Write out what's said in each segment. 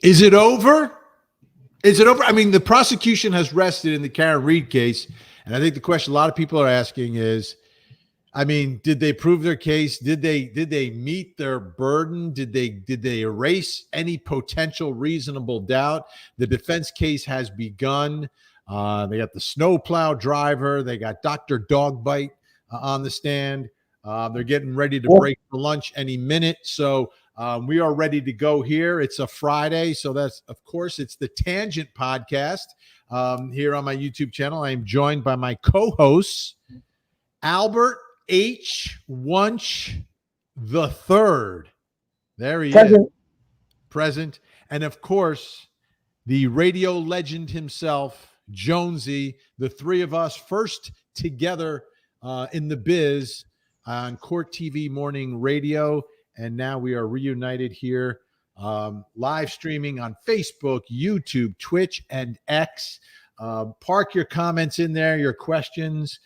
Is it over? Is it over? I mean, the prosecution has rested in the KarenRead case, and I think the question a lot of people are asking is, I mean, did they prove their case? Did they meet their burden? Did they erase any potential reasonable doubt? The defense case has begun. They got the snowplow driver. They got Dr. Dogbite on the stand. They're getting ready to break for lunch any minute. So we are ready to go here. It's a Friday. So that's, of course, it's the Tangent Podcast here on my YouTube channel. I am joined by my co-hosts, Albert H. Wunsch the Third. There he is. Present. And of course, the radio legend himself, Jonesy. The three of us first together in the biz on Court TV Morning Radio. And now we are reunited here, live streaming on Facebook, YouTube, Twitch, and X. Park your comments in there, your questions.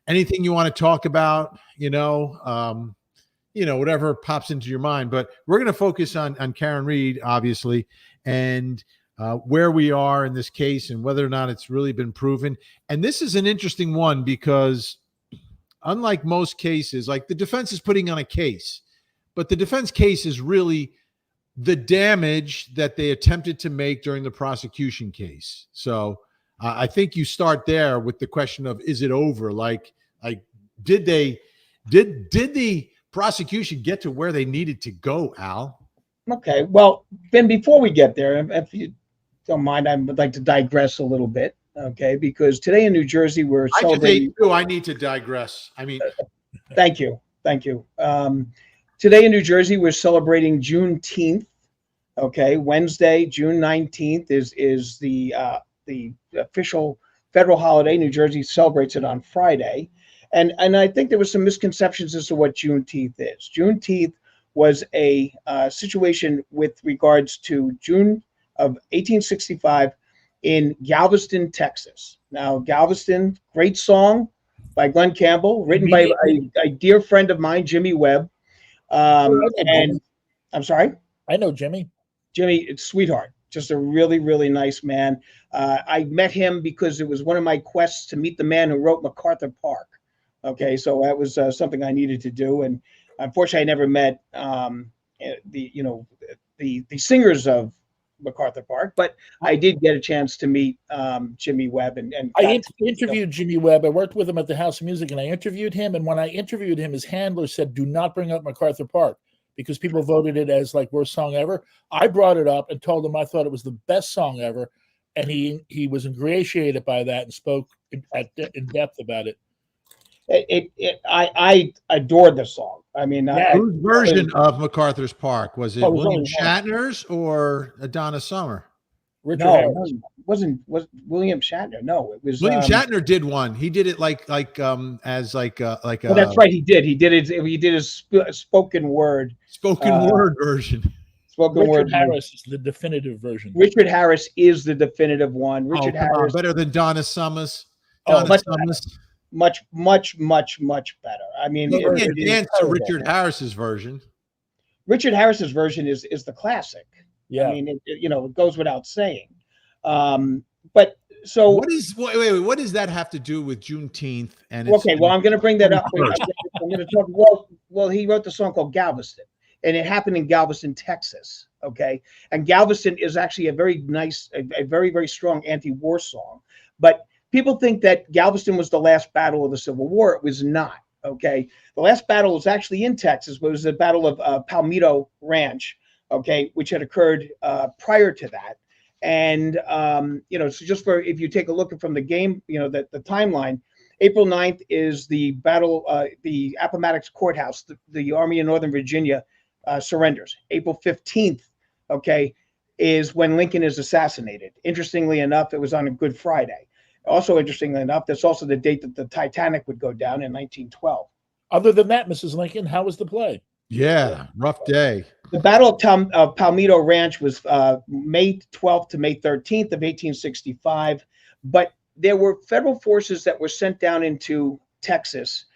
Anything you want to talk about, whatever pops into your mind. But we're going to focus on KarenRead, obviously, and where we are in this case and whether or not it's really been proven. And this is an interesting one because unlike most cases, like the defense is putting on a case, but the defense case is really the damage that they attempted to make during the prosecution case. So I think you start there with the question of, is it over? Like did the prosecution get to where they needed to go, Al? Okay. Well, Ben, before we get there, if you don't mind, I would like to digress a little bit. Okay. Because today in New Jersey, we're celebrating. I need to digress. I mean, thank you. Today in New Jersey, we're celebrating Juneteenth. Okay. Wednesday, June 19th is the official federal holiday. New Jersey celebrates it on Friday. And I think there was some misconceptions as to what Juneteenth is. Juneteenth was a situation with regards to June of 1865 in Galveston, Texas. Now, Galveston, great song by Glenn Campbell, written by a dear friend of mine, Jimmy Webb. And I'm sorry? I know Jimmy. Jimmy, it's sweetheart. Just a really, really nice man. I met him because it was one of my quests to meet the man who wrote MacArthur Park. Okay, so that was something I needed to do, and unfortunately, I never met the singers of MacArthur Park, but I did get a chance to meet Jimmy Webb, and I interviewed Jimmy Webb. I worked with him at the House of Music, and I interviewed him. And when I interviewed him, his handler said, "Do not bring up MacArthur Park," because people voted it as like worst song ever. I brought it up and told him I thought it was the best song ever, and he was ingratiated by that and spoke in depth about it. I adored the song. I mean, whose version of MacArthur's Park was it? William Shatner's or Donna Summer? It wasn't William Shatner. No, it was William Shatner did one. He did it as like a. Oh, that's right. He did. He did his spoken word version. Richard Harris is the definitive version. Richard Harris is the definitive one. Richard Harris better than Donna Summers. Much better. I mean, you can't dance to Richard Harris's version. Richard Harris's version is the classic. Yeah, I mean, it goes without saying. But so what does that have to do with Juneteenth? And okay, well, I'm going to bring that up. I'm going to talk. Well, he wrote the song called Galveston, and it happened in Galveston, Texas. Okay, and Galveston is actually a very nice, a very, very strong anti-war song, but people think that Galveston was the last battle of the Civil War. It was not, okay? The last battle was actually in Texas, but it was the Battle of Palmito Ranch, okay, which had occurred prior to that. And, so just if you take a look from the game, the timeline, April 9th is the battle, the Appomattox Courthouse, the Army of Northern Virginia surrenders. April 15th, okay, is when Lincoln is assassinated. Interestingly enough, it was on a Good Friday. Also, interestingly enough, that's also the date that the Titanic would go down in 1912. Other than that, Mrs. Lincoln, how was the play? Yeah, rough day. The Battle of Palmito Ranch was May 12th to May 13th of 1865. But there were federal forces that were sent down into Texas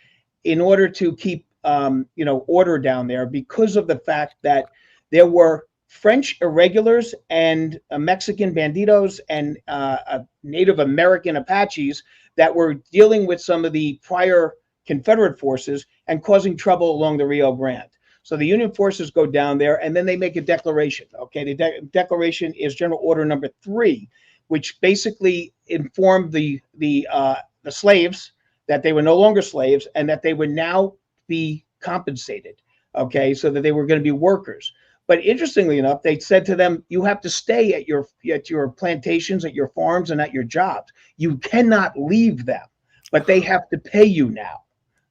in order to keep, order down there because of the fact that there were French irregulars and Mexican banditos and Native American Apaches that were dealing with some of the prior Confederate forces and causing trouble along the Rio Grande. So the Union forces go down there, and then they make a declaration. Okay, the declaration is General Order Number 3, which basically informed the slaves that they were no longer slaves and that they would now be compensated. Okay, so that they were going to be workers. But interestingly enough, they said to them, you have to stay at your plantations, at your farms, and at your jobs. You cannot leave them, but they have to pay you now.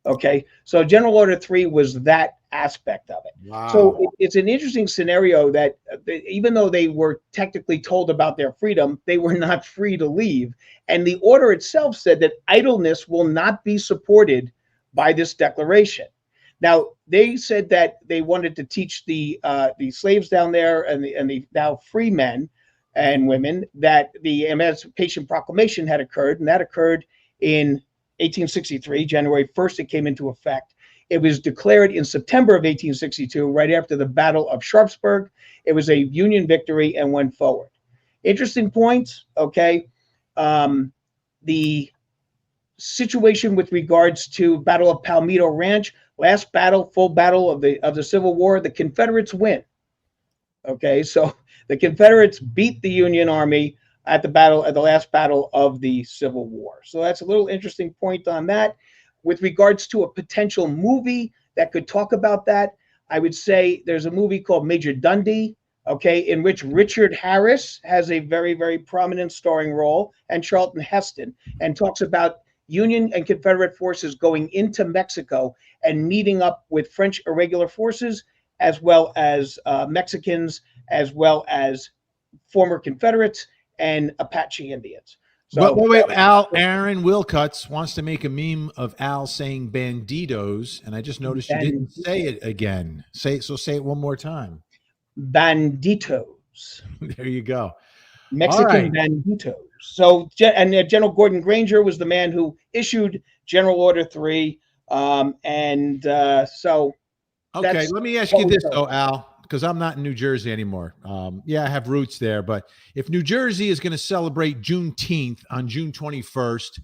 Okay, so General Order 3 was that aspect of it. Wow. So it's an interesting scenario that even though they were technically told about their freedom, they were not free to leave. And the order itself said that idleness will not be supported by this declaration. Now, they said that they wanted to teach the slaves down there and the now free men and women that the Emancipation Proclamation had occurred, and that occurred in 1863, January 1st, it came into effect. It was declared in September of 1862, right after the Battle of Sharpsburg. It was a Union victory and went forward. Interesting points, okay? The situation with regards to Battle of Palmito Ranch, last battle, full battle of the Civil War, the Confederates win. Okay, so the Confederates beat the Union Army at the last battle of the Civil War. So that's a little interesting point on that. With regards to a potential movie that could talk about that, I would say there's a movie called Major Dundee, okay, in which Richard Harris has a very, very prominent starring role, and Charlton Heston, and talks about Union and Confederate forces going into Mexico and meeting up with French irregular forces, as well as Mexicans, as well as former Confederates and Apache Indians. So, wait, Aaron Wilcuts wants to make a meme of Al saying banditos, and I just noticed you didn't say it again. Say it one more time. Banditos. There you go. Mexican banditos. So, and General Gordon Granger was the man who issued General Order 3. So, okay, let me ask you this though, Al, because I'm not in New Jersey anymore. Yeah, I have roots there, but if New Jersey is going to celebrate Juneteenth on June 21st,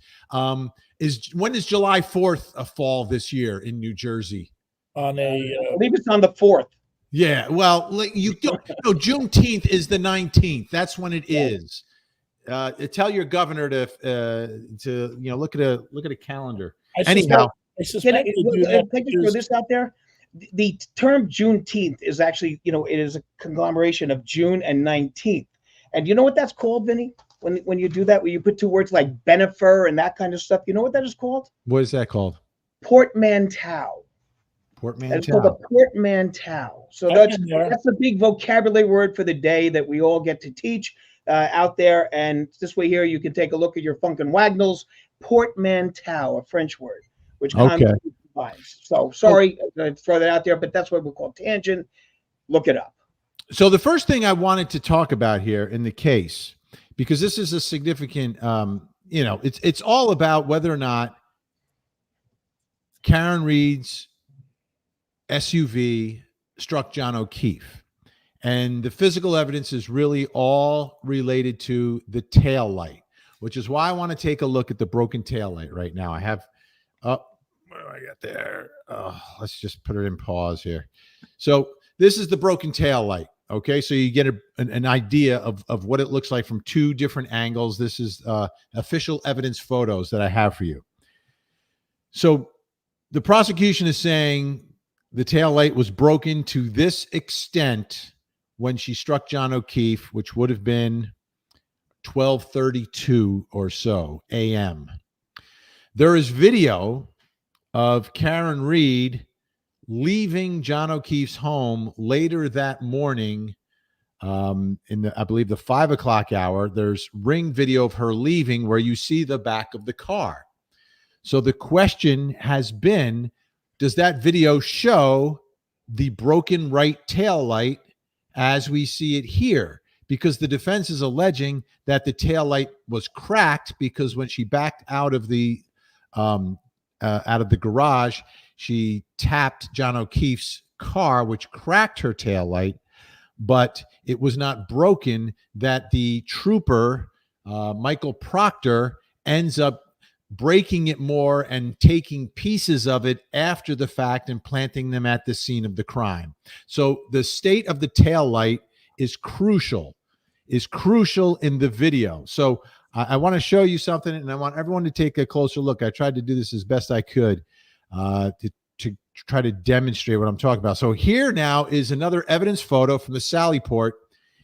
when is July 4th fall this year in New Jersey? I believe it's on the 4th. Yeah, well, you don't. No, Juneteenth is the 19th. That's when it is. Tell your governor to look at a calendar. Anyhow, can I throw this out there? The term Juneteenth is actually, it is a conglomeration of June and 19th. And you know what that's called, Vinny? When you do that, when you put two words like benefer and that kind of stuff, you know what that is called? What is that called? Portmanteau. Portmanteau. It's called a portmanteau. So that's a big vocabulary word for the day that we all get to teach out there. And this way here, you can take a look at your Funkin' Wagnalls. Portmanteau, a French word, which combines. So sorry to throw that out there, but that's what we call tangent. Look it up. So the first thing I wanted to talk about here in the case, because this is a significant, it's all about whether or not Karen Read's SUV struck John O'Keefe. And the physical evidence is really all related to the tail light, which is why I want to take a look at the broken tail light right now. I have, what do I got there? Let's just put it in pause here. So this is the broken tail light. Okay, so you get an idea of what it looks like from two different angles. This is official evidence photos that I have for you. So the prosecution is saying the tail light was broken to this extent when she struck John O'Keefe, which would have been 12:32 or so a.m. There is video of Karen Read leaving John O'Keefe's home later that morning I believe the 5 o'clock hour. There's ring video of her leaving where you see the back of the car. So the question has been, does that video show the broken right tail light as we see it here? Because the defense is alleging that the tail light was cracked because when she backed out of the garage, she tapped John O'Keefe's car, which cracked her tail light. but it was not broken, that the trooper, Michael Proctor, ends up breaking it more and taking pieces of it after the fact and planting them at the scene of the crime. So the state of the tail light is crucial in the video. So I want to show you something, and I want everyone to take a closer look. I tried to do this as best I could to try to demonstrate what I'm talking about. So here now is another evidence photo from the Sally Port.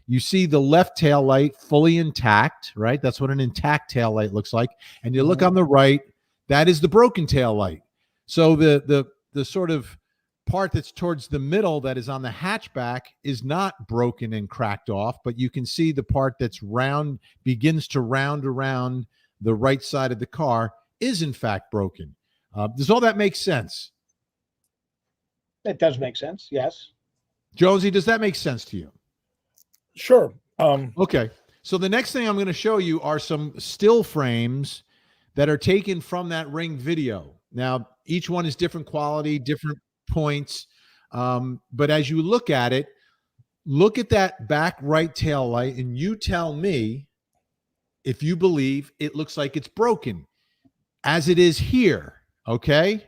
You see the left tail light fully intact, right? That's what an intact tail light looks like. And you look on the right, that is the broken tail light. So the sort of part that's towards the middle that is on the hatchback is not broken and cracked off, but you can see the part that's round, begins to round around the right side of the car is in fact broken. Does all that make sense? It does make sense. Yes. Jonesy, does that make sense to you? Sure. Okay. So the next thing I'm going to show you are some still frames that are taken from that Ring video. Now, each one is different quality, different points. But as you look at it, look at that back right tail light, and you tell me if you believe it looks like it's broken as it is here. Okay.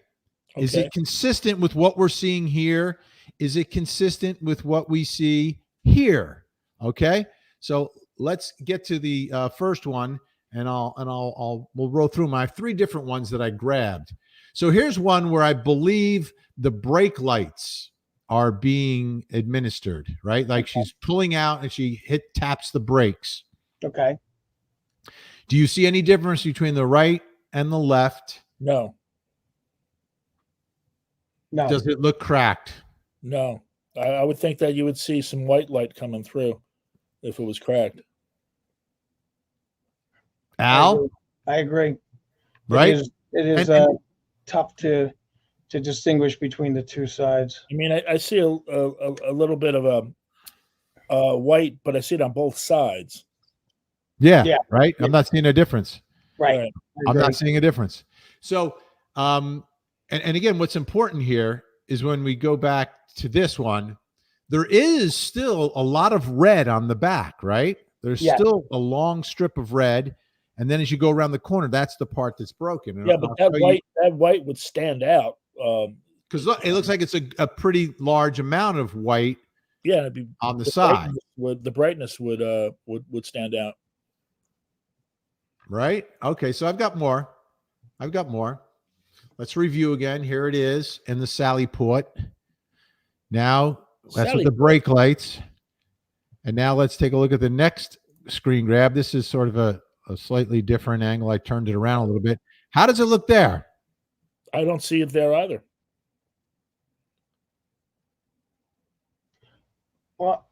Is it consistent with what we're seeing here? Is it consistent with what we see here? Okay. So let's get to the first one, and we'll roll through them. I have three different ones that I grabbed. So here's one where I believe the brake lights are being administered, right? Like she's pulling out and she taps the brakes. Okay. Do you see any difference between the right and the left? No. No. Does it look cracked? No. I would think that you would see some white light coming through if it was cracked. Al? I agree. Right? It is tough to distinguish between the two sides. I mean, I see a little bit of a white, but I see it on both sides. Yeah. Right? I'm not seeing a difference. Right. I'm not seeing a difference. So, and again, what's important here is when we go back to this one, there is still a lot of red on the back, right? There's still a long strip of red. And then as you go around the corner, that's the part that's broken. And yeah, but that white would stand out. Because it looks like it's a pretty large amount of white. Yeah, it'd be, on the side. The brightness would stand out. Right? Okay, so I've got more. Let's review again. Here it is in the Sally Port. Now, that's with the brake lights. And now let's take a look at the next screen grab. This is sort of a slightly different angle. I turned it around a little bit. How does it look there? I don't see it there either. Well,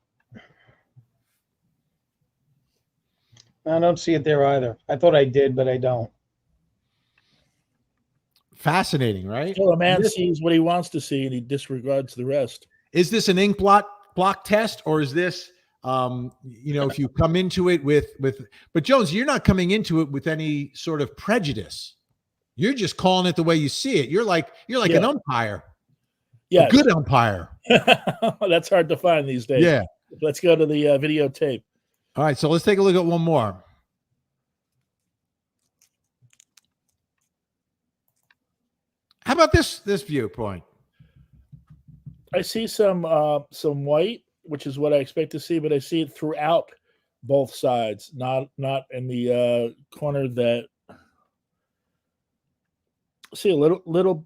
I don't see it there either. I thought I did, but I don't. Fascinating, right? So a man sees what he wants to see and he disregards the rest. Is this an ink block test, or is this if you come into it with but Jones, you're not coming into it with any sort of prejudice. You're just calling it the way you see it. You're like an umpire. Yeah, a good umpire. That's hard to find these days. Yeah. Let's go to the videotape. All right, so let's take a look at one more. How about this viewpoint? I see some white, which is what I expect to see, but I see it throughout both sides, not in the corner that. See a little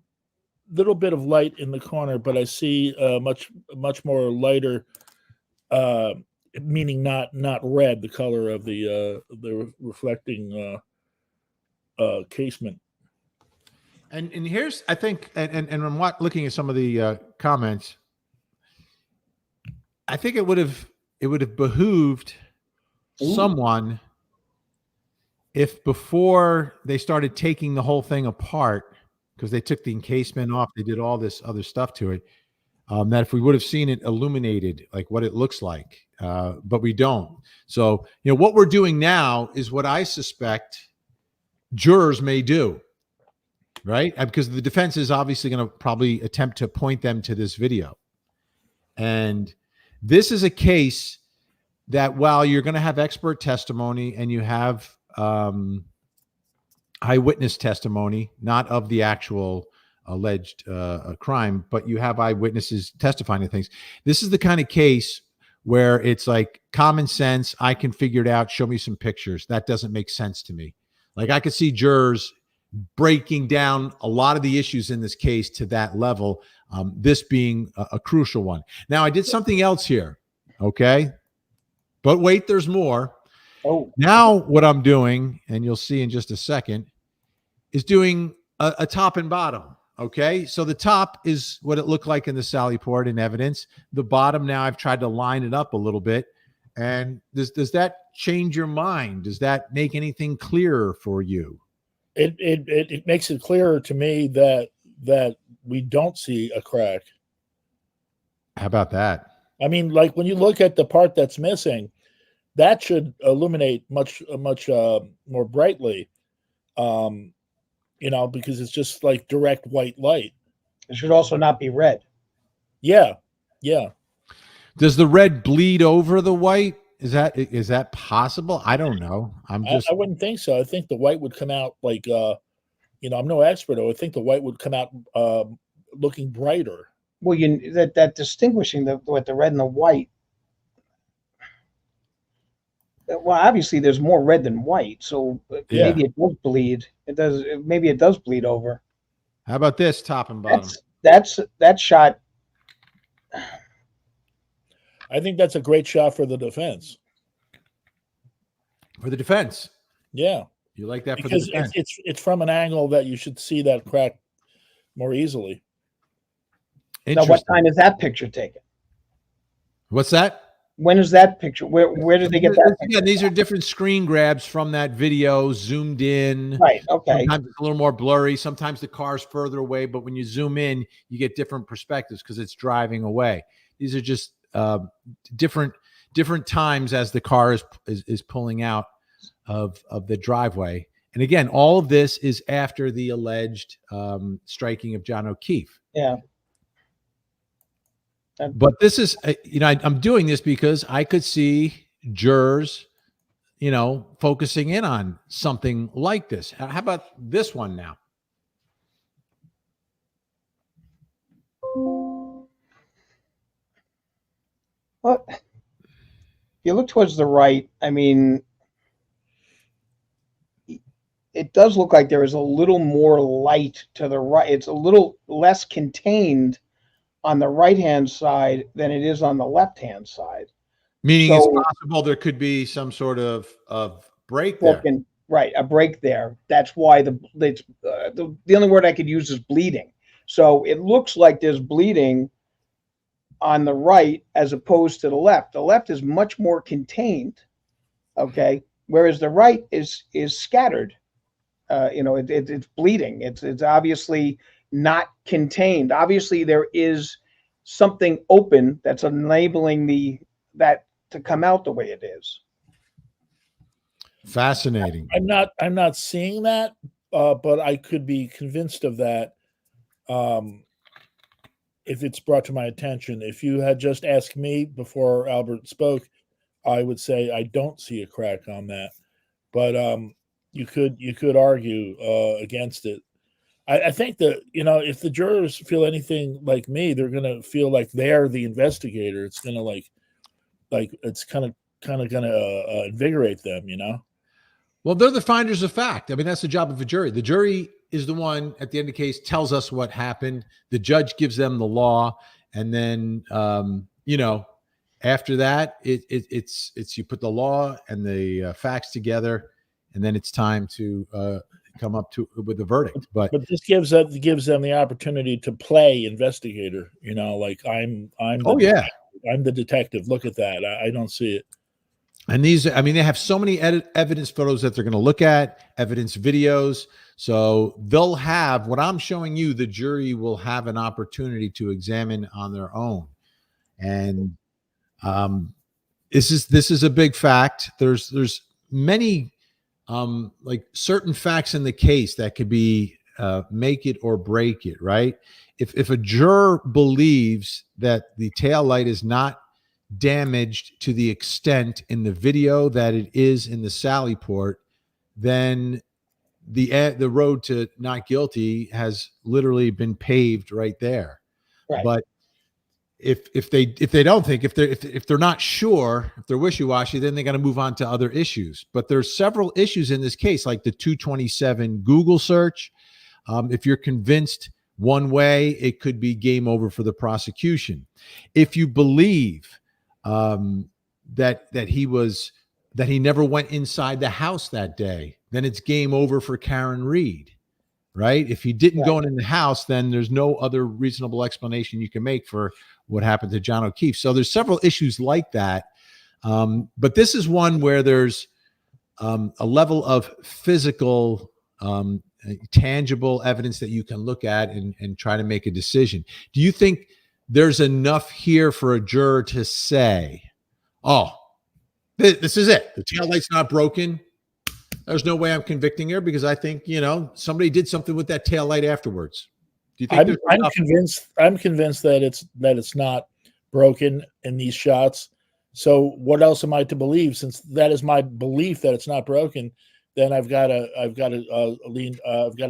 bit of light in the corner, but I see much more lighter, meaning not red, the color of the reflecting casement. And here's, I think, and I'm looking at some of the comments, I think it would have behooved someone, if before they started taking the whole thing apart, because they took the encasement off, they did all this other stuff to it, that if we would have seen it illuminated, like what it looks like, but we don't. So, what we're doing now is what I suspect jurors may do. Right? Because the defense is obviously going to probably attempt to point them to this video. And This is a case that while you're going to have expert testimony and you have eyewitness testimony, not of the actual alleged crime, but you have eyewitnesses testifying to things. This is the kind of case where it's like common sense. I can figure it out. Show me some pictures. That doesn't make sense to me. Like I could see jurors breaking down a lot of the issues in this case to that level. This being a crucial one. Now I did something else here. Okay. But wait, there's more. Oh, Now what I'm doing, and you'll see in just a second, is doing a top and bottom. Okay. So the top is what it looked like in the Sally Port in evidence. The bottom, now I've tried to line it up a little bit. And does that change your mind? Does that make anything clearer for you? It makes it clearer to me that we don't see a crack. How about that? I mean, like when you look at the part that's missing, that should illuminate much more brightly, because it's just like direct white light. it should also not be red. Yeah. Does the red bleed over the white? Is that possible? I don't know. I wouldn't think so. I think the white would come out like, I'm no expert. I would think the white would come out looking brighter. Well, that distinguishing with the red and the white. Well, obviously there's more red than white, so maybe it does bleed. Maybe it does bleed over. How about this top and bottom? That shot. I think that's a great shot for the defense. For the defense. Yeah. You like that because for the defense? It's from an angle that you should see that crack more easily. Now, what time is that picture taken? What's that? When is that picture? Where did they get that picture? Yeah, these are different screen grabs from that video, zoomed in. Right, okay. Sometimes it's a little more blurry. Sometimes the car's further away, but when you zoom in, you get different perspectives because it's driving away. These are just different times as the car is pulling out of the driveway. And again, all of this is after the alleged striking of John O'Keefe. Yeah. But this is, I'm doing this because I could see jurors, focusing in on something like this. How about this one now? Well, if you look towards the right, I mean, it does look like there is a little more light to the right. It's a little less contained on the right-hand side than it is on the left-hand side. Meaning it's possible there could be some sort of break there. Right, a break there. That's why the only word I could use is bleeding. So it looks like there's bleeding on the right as opposed to the left. The left is much more contained, okay, whereas the right is scattered. It's bleeding. It's obviously not contained. Obviously, there is something open that's enabling that to come out the way it is. Fascinating. I'm not seeing that, but I could be convinced of that if it's brought to my attention. If you had just asked me before Albert spoke, I would say I don't see a crack on that. But you could argue against it. I think that, if the jurors feel anything like me, they're going to feel like they're the investigator. It's going to like it's kind of going to invigorate them, Well, they're the finders of fact. I mean, that's the job of a jury. The jury is the one at the end of the case tells us what happened. The judge gives them the law. And then, after that, it's you put the law and the facts together, and then it's time to come up with a verdict. But this gives them the opportunity to play investigator. Like I'm the detective. Look at that. I don't see it. And they have so many evidence photos that they're going to look at, evidence videos. So they'll have what I'm showing you. The jury will have an opportunity to examine on their own. And this is a big fact. There's many like certain facts in the case that could be make it or break it, right? If a juror believes that the taillight is not damaged to the extent in the video that it is in the Sally Port, then the road to not guilty has literally been paved right there. Right. But if they don't think, if they're not sure, if they're wishy-washy, then they got to move on to other issues. But there's several issues in this case, like the 227 Google search. If you're convinced one way, it could be game over for the prosecution. If you believe that he never went inside the house that day, then it's game over for KarenRead, right? If he didn't go in the house, then there's no other reasonable explanation you can make for what happened to John O'Keefe. So there's several issues like that. But this is one where there's a level of physical, tangible evidence that you can look at and try to make a decision. Do you think there's enough here for a juror to say, oh, this is it, the taillight's not broken, there's no way I'm convicting her because I think, somebody did something with that taillight afterwards? Do you think I'm convinced that it's not broken in these shots. So what else am I to believe? Since that is my belief that it's not broken, then I've got to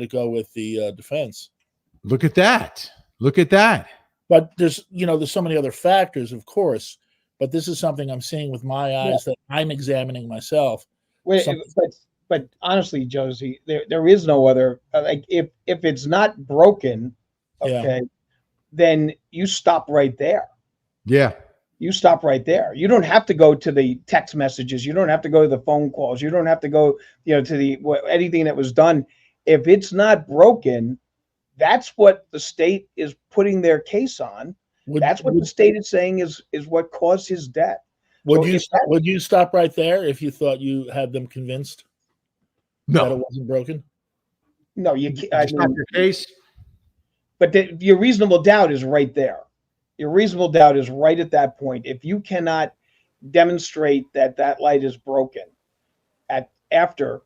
go with the defense. Look at that. But there's so many other factors, of course. But this is something I'm seeing with my eyes that I'm examining myself. Wait, but honestly, Josie, there is no other. Like if it's not broken, okay, then you stop right there. Yeah. You stop right there. You don't have to go to the text messages. You don't have to go to the phone calls. You don't have to go, to anything that was done. If it's not broken, that's what the state is putting their case on. That's what the state is saying is what caused his death. Would you stop right there if you thought you had them convinced that it wasn't broken? No, you can't. Stop your case. But your reasonable doubt is right there. Your reasonable doubt is right at that point. If you cannot demonstrate that light is broken after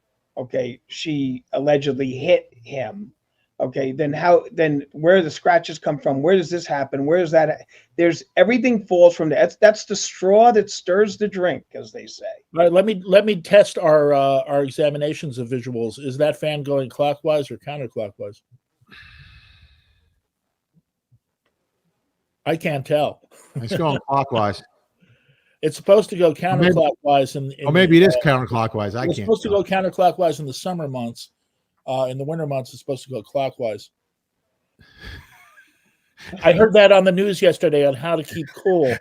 she allegedly hit him, then where the scratches come from? Where does this happen? Where is that? There's everything falls from that. That's the straw that stirs the drink, as they say. All right, let me test our examinations of visuals. Is that fan going clockwise or counterclockwise? I can't tell. It's going clockwise. It's supposed to go counterclockwise. Maybe it is counterclockwise. It's supposed to go counterclockwise in the summer months. In the winter months, it's supposed to go clockwise. I heard that on the news yesterday on how to keep cool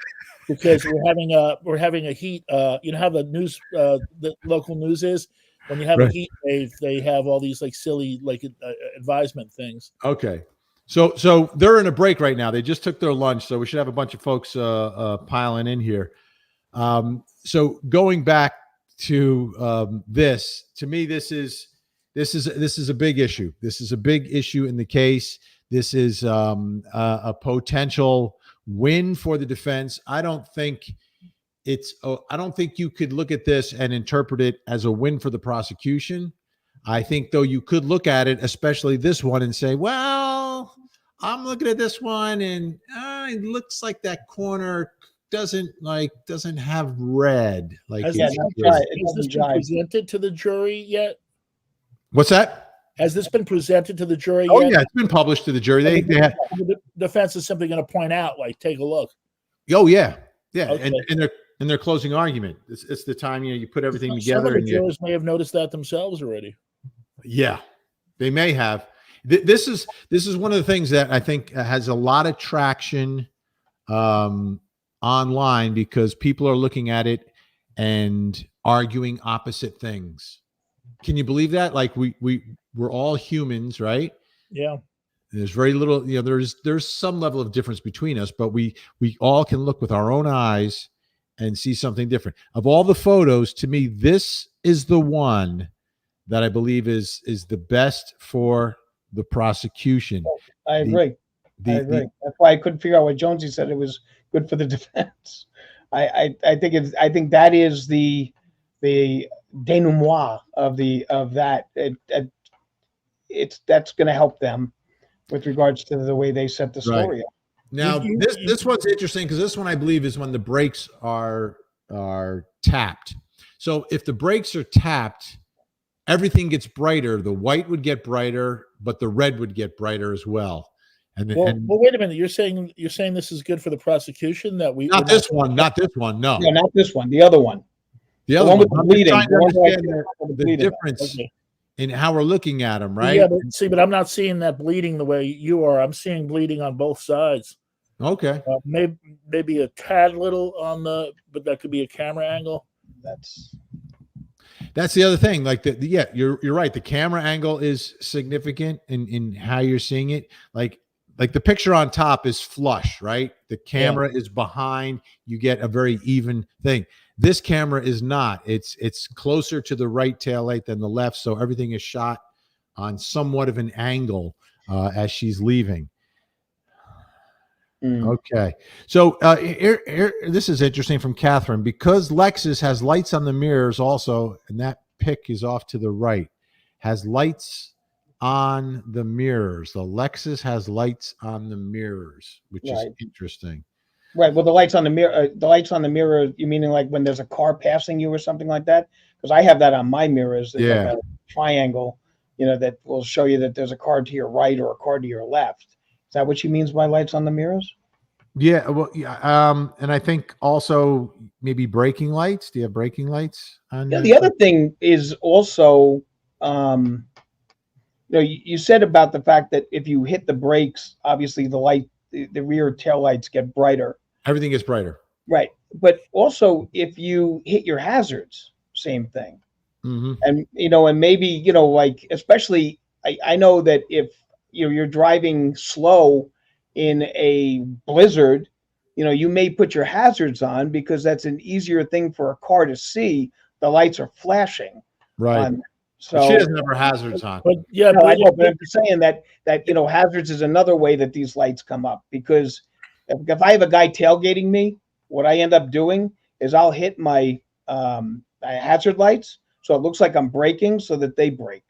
because we're having a heat. You know how the news, the local news is when you have a heat wave, they have all these like silly advisement things. Okay. So they're in a break right now. They just took their lunch, so we should have a bunch of folks piling in here. So going back to this, to me, this is a big issue. This is a big issue in the case. This is a potential win for the defense. I don't think you could look at this and interpret it as a win for the prosecution. I think, though, you could look at it, especially this one, and say, well, I'm looking at this one and it looks like that corner doesn't have red. Like, has this been presented to the jury yet? What's that? Has this been presented to the jury yet? Oh, yeah, it's been published to the jury. They have, the defense is simply going to point out, like, take a look. Oh, yeah. Yeah. Okay. And in their closing argument, it's the time, you put everything together. Some of the jurors may have noticed that themselves already. Yeah, they may have. This is one of the things that I think has a lot of traction online because people are looking at it and arguing opposite things. Can you believe that? Like we're all humans, right? Yeah. There's very little, there's some level of difference between us, but we all can look with our own eyes and see something different. Of all the photos, to me, this is the one that I believe is the best for the prosecution. I agree. That's why I couldn't figure out why Jonesy said it was good for the defense. I think that is the denouement of that. That's going to help them with regards to the way they set the story up. Now this one's interesting because this one I believe is when the brakes are tapped. So if the brakes are tapped, everything gets brighter. The white would get brighter, but the red would get brighter as well. Well, wait a minute. You're saying this is good for the prosecution that we not this one. No, not this one. The other one. The other one with the bleeding. I'm trying to understand the difference in how we're looking at them, right? Yeah, but I'm not seeing that bleeding the way you are. I'm seeing bleeding on both sides. Okay. Maybe a tad little but that could be a camera angle. That's the other thing. Like you're right. The camera angle is significant in how you're seeing it. Like the picture on top is flush, right? The camera is behind. You get a very even thing. This camera is not. It's closer to the right taillight than the left, so everything is shot on somewhat of an angle as she's leaving. Okay. So here, this is interesting from Catherine. Because Lexus has lights on the mirrors also, and that pic is off to the right, has lights on the mirrors. The Lexus has lights on the mirrors, which is interesting. Right. Well, the lights on the mirror, you meaning like when there's a car passing you or something like that? Because I have that on my mirrors. There's like a triangle, that will show you that there's a car to your right or a car to your left. Is that what she means by lights on the mirrors? Yeah. Well, yeah. And I think also maybe braking lights. Do you have braking lights on? Yeah. The other thing is also, you said about the fact that if you hit the brakes, obviously the rear tail lights get brighter. Everything gets brighter. Right. But also if you hit your hazards, same thing. Mm-hmm. And, and maybe, like, especially I know that if you're driving slow in a blizzard, you may put your hazards on because that's an easier thing for a car to see. The lights are flashing. Right. So she doesn't have her hazards on. But yeah, no, I know, but I'm just saying that hazards is another way that these lights come up, because if I have a guy tailgating me, what I end up doing is I'll hit my hazard lights so it looks like I'm braking so that they brake.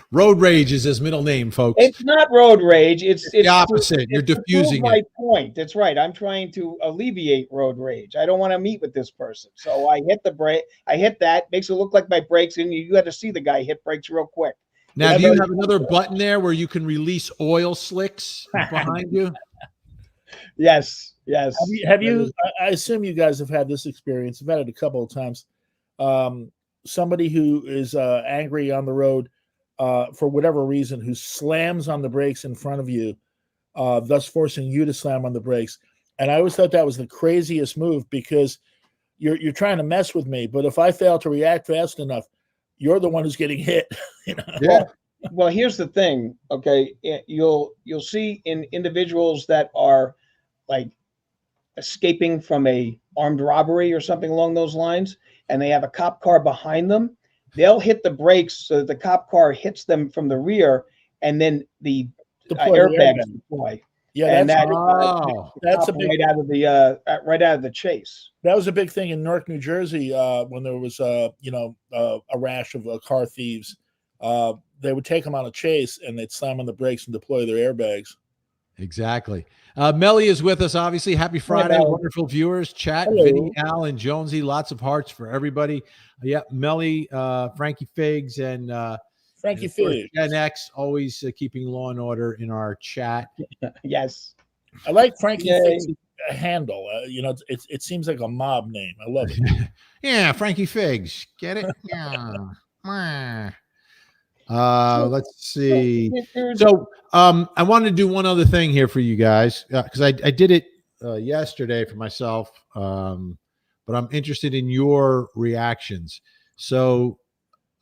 Road rage is his middle name, folks. It's not road rage. It's the opposite. You're diffusing my point. That's right. I'm trying to alleviate road rage. I don't want to meet with this person. So I hit the brake. I hit that. Makes it look like my brakes. And you got to see the guy hit brakes real quick. Now, do you have another button there where you can release oil slicks behind you? Yes. Yes. Have you, I assume you guys have had this experience. I've had it a couple of times. Somebody who is angry on the road, for whatever reason, who slams on the brakes in front of you, thus forcing you to slam on the brakes. And I always thought that was the craziest move, because you're trying to mess with me, but if I fail to react fast enough, you're the one who's getting hit. Yeah. Well, here's the thing. Okay, you'll see in individuals that are like escaping from a armed robbery or something along those lines, and they have a cop car behind them. They'll hit the brakes so that the cop car hits them from the rear, and then the airbags deploy. Yeah, that's a big right out of the chase. That was a big thing in Newark, New Jersey, when there was a rash of car thieves. They would take them on a chase and they'd slam on the brakes and deploy their airbags. Exactly. Melly is with us, obviously. Happy Friday, wonderful viewers. Chat, hello. Vinny, Al, and Jonesy. Lots of hearts for everybody. Yeah, Melly, Frankie Figs, and Frankie Figs. Gen X, always keeping law and order in our chat. Yes. I like Frankie Figs' handle. It seems like a mob name. I love it. Yeah, Frankie Figs. Get it? Yeah. Let's see. So I wanted to do one other thing here for you guys, because I did it yesterday for myself, but I'm interested in your reactions. So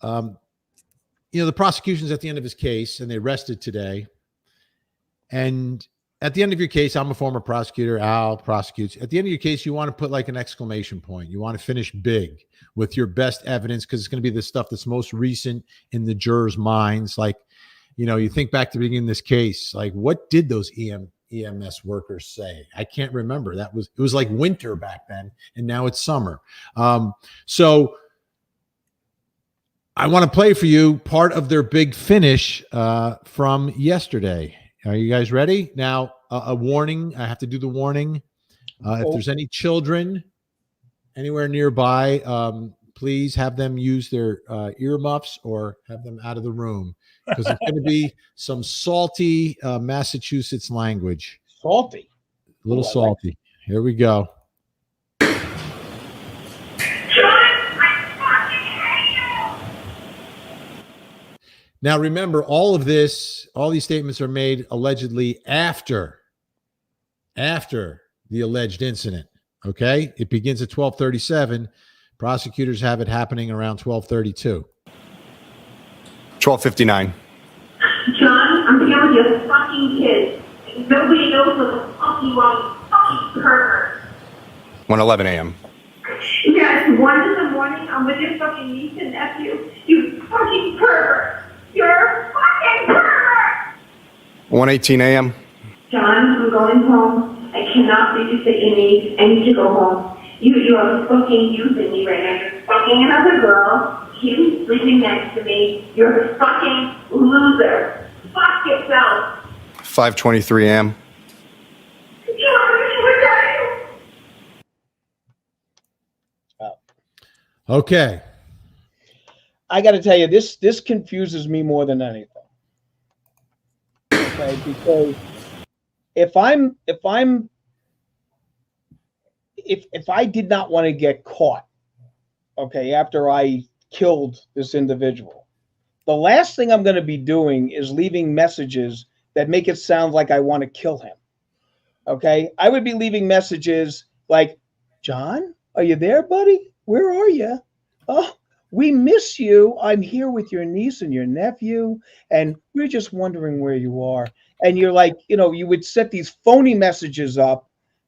the prosecution's at the end of his case, and they rested today. And at the end of your case, I'm a former prosecutor. Al prosecutes. At the end of your case, you want to put like an exclamation point. You want to finish big with your best evidence, because it's going to be the stuff that's most recent in the jurors' minds. Like, you think back to the beginning of this case, like, what did those EMS workers say? I can't remember. It was like winter back then, and now it's summer. So I want to play for you part of their big finish from yesterday. Are you guys ready? Now, a warning. I have to do the warning. If there's any children anywhere nearby, please have them use their earmuffs or have them out of the room, because it's going to be some salty Massachusetts language. Salty. A little Ooh, salty. Like Here we go. Now, remember, all these statements are made allegedly after the alleged incident. Okay. It begins at 12:37. Prosecutors have it happening around 12:32. 12:59. John, I'm here with your fucking kids. Nobody knows what the fuck you are, you fucking pervert. 1:11 a.m. Yeah, it's 1 in the morning. I'm with your fucking niece and nephew. You fucking pervert. You're a fucking pervert. 1:18 a.m. John, I'm going home. I cannot babysit your niece. I need to go home. You are fucking using me right now. You're fucking another girl. He's sleeping next to me. You're a fucking loser. Fuck yourself. 5:23 a.m. Okay. I got to tell you, this confuses me more than anything. Okay, because if I did not want to get caught, okay, after I killed this individual, the last thing I'm going to be doing is leaving messages that make it sound like I want to kill him. Okay, I would be leaving messages like, "John, are you there, buddy? Where are you? Oh, we miss you. I'm here with your niece and your nephew, and we're just wondering where you are." And you're like, you would set these phony messages up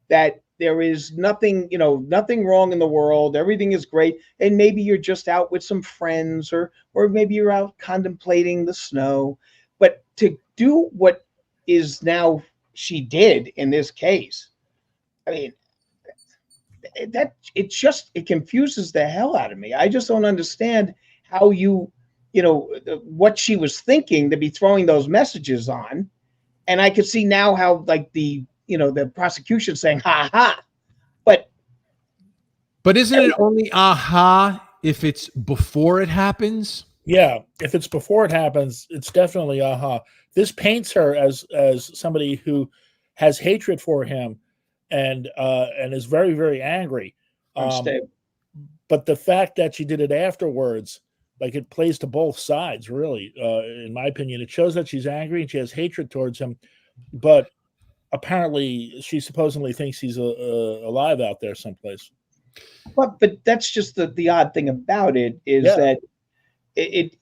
that there is nothing, nothing wrong in the world. Everything is great. And maybe you're just out with some friends, or maybe you're out contemplating the snow. But to do what is now she did in this case, I mean, it confuses the hell out of me. I just don't understand how what she was thinking to be throwing those messages on. And I could see now how, like, the prosecution saying, "Ha ha," but isn't it only aha if it's before it happens? Yeah, if it's before it happens, it's definitely aha. This paints her as somebody who has hatred for him and is very, very angry. But the fact that she did it afterwards, like, it plays to both sides, really. In my opinion, it shows that she's angry and she has hatred towards him, but apparently she supposedly thinks he's alive out there someplace. But that's just the odd thing about it is that if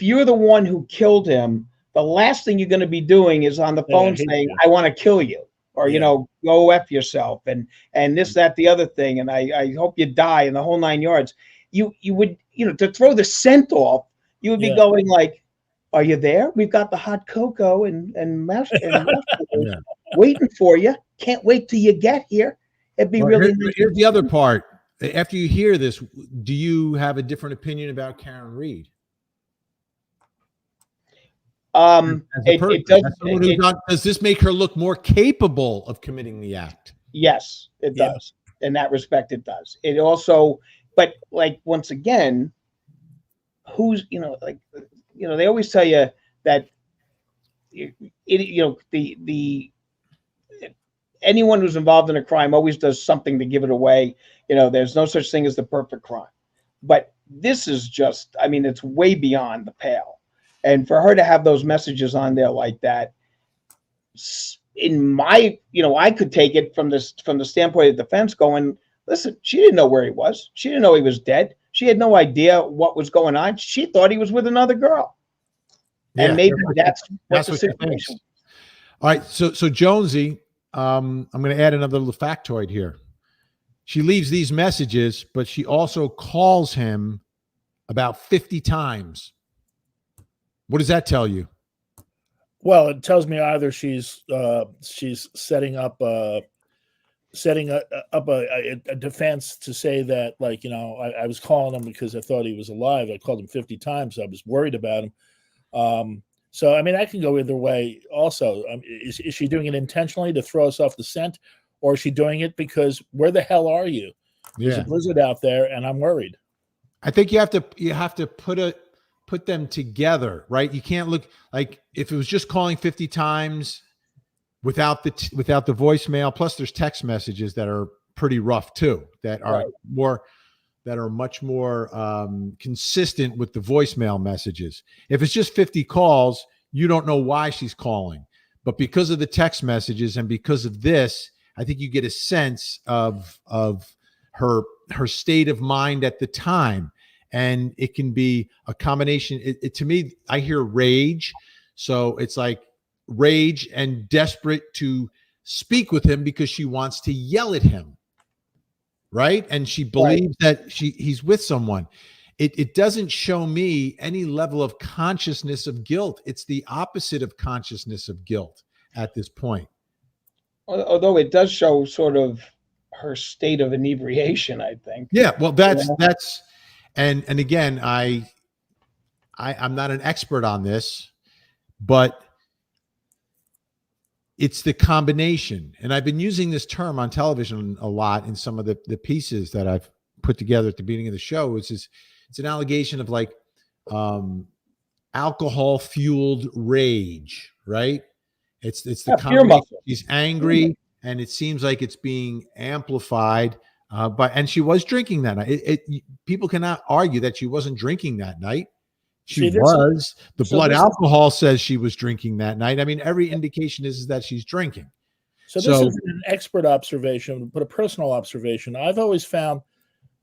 you're the one who killed him, the last thing you're going to be doing is on the phone saying, "I want to kill you," or "Go F yourself," and this, that, the other thing, and I hope you die, and the whole 9 yards. You would, to throw the scent off, you would be going like, "Are you there? We've got the hot cocoa and waiting for you. Can't wait till you get here." It'd be really nice. Here's the other part. After you hear this, do you have a different opinion about KarenRead? Does this make her look more capable of committing the act? Yes, it does. In that respect, it does. It also, but, like, once again, who's, they always tell you that, anyone who's involved in a crime always does something to give it away. There's no such thing as the perfect crime. But this is just, it's way beyond the pale. And for her to have those messages on there like that, in my, I could take it from the standpoint of defense going, listen, she didn't know where he was. She didn't know he was dead. She had no idea what was going on. She thought he was with another girl. Yeah, and maybe that's what the situation. situation. All right. So Jonesy, I'm going to add another little factoid here. She leaves these messages, but she also calls him about 50 times. What does that tell you? Well, it tells me either she's setting up setting up a defense to say that, like, you know, I was calling him because I thought he was alive. I called him 50 times. I was worried about him. So, I mean, I can go either way also. Is she doing it intentionally to throw us off the scent, or is she doing it because where the hell are you? There's a blizzard out there and I'm worried. I think you have to put them together, right? You can't look like if it was just calling 50 times without the voicemail. Plus, there's text messages that are pretty rough too, that are much more consistent with the voicemail messages. If it's just 50 calls, you don't know why she's calling, but because of the text messages and because of this, I think you get a sense of her state of mind at the time. And it can be a combination. To me, I hear rage. So it's like rage and desperate to speak with him because she wants to yell at him. Right. And she believes that he's with someone. It doesn't show me any level of consciousness of guilt. It's the opposite of consciousness of guilt at this point. Although it does show sort of her state of inebriation, I think. Yeah. Well, that's. And again, I'm not an expert on this, but it's the combination. And I've been using this term on television a lot in some of the pieces that I've put together at the beginning of the show, which is it's an allegation of like alcohol fueled rage, right? It's the combination. She's angry and it seems like it's being amplified. And she was drinking that night. People cannot argue that she wasn't drinking that night. The blood alcohol says she was drinking that night. I mean, every indication is that she's drinking. So this is an expert observation, but a personal observation. I've always found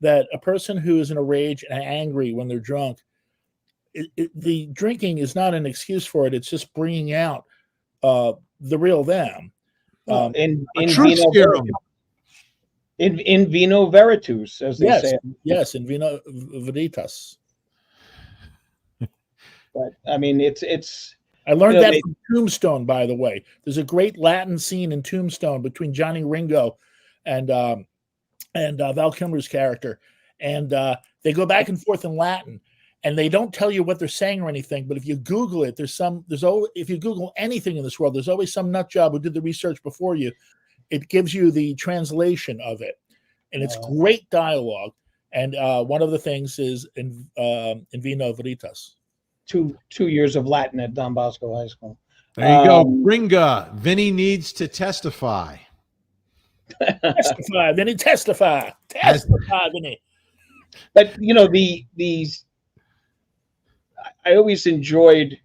that a person who is in a rage and angry when they're drunk, the drinking is not an excuse for it. It's just bringing out the real them. In vino veritas, as they say. Yes, in vino veritas. But I mean, it's. I learned that from Tombstone, by the way. There's a great Latin scene in Tombstone between Johnny Ringo and Val Kilmer's character, and they go back and forth in Latin, and they don't tell you what they're saying or anything. But if you Google it, if you Google anything in this world, there's always some nut job who did the research before you. It gives you the translation of it, and it's great dialogue. And one of the things is in vino veritas. 2 years of Latin at Don Bosco High School. There you go. Ringa. Vinny needs to testify. Testify, Vinny. Testify, Vinny. But you know, I always enjoyed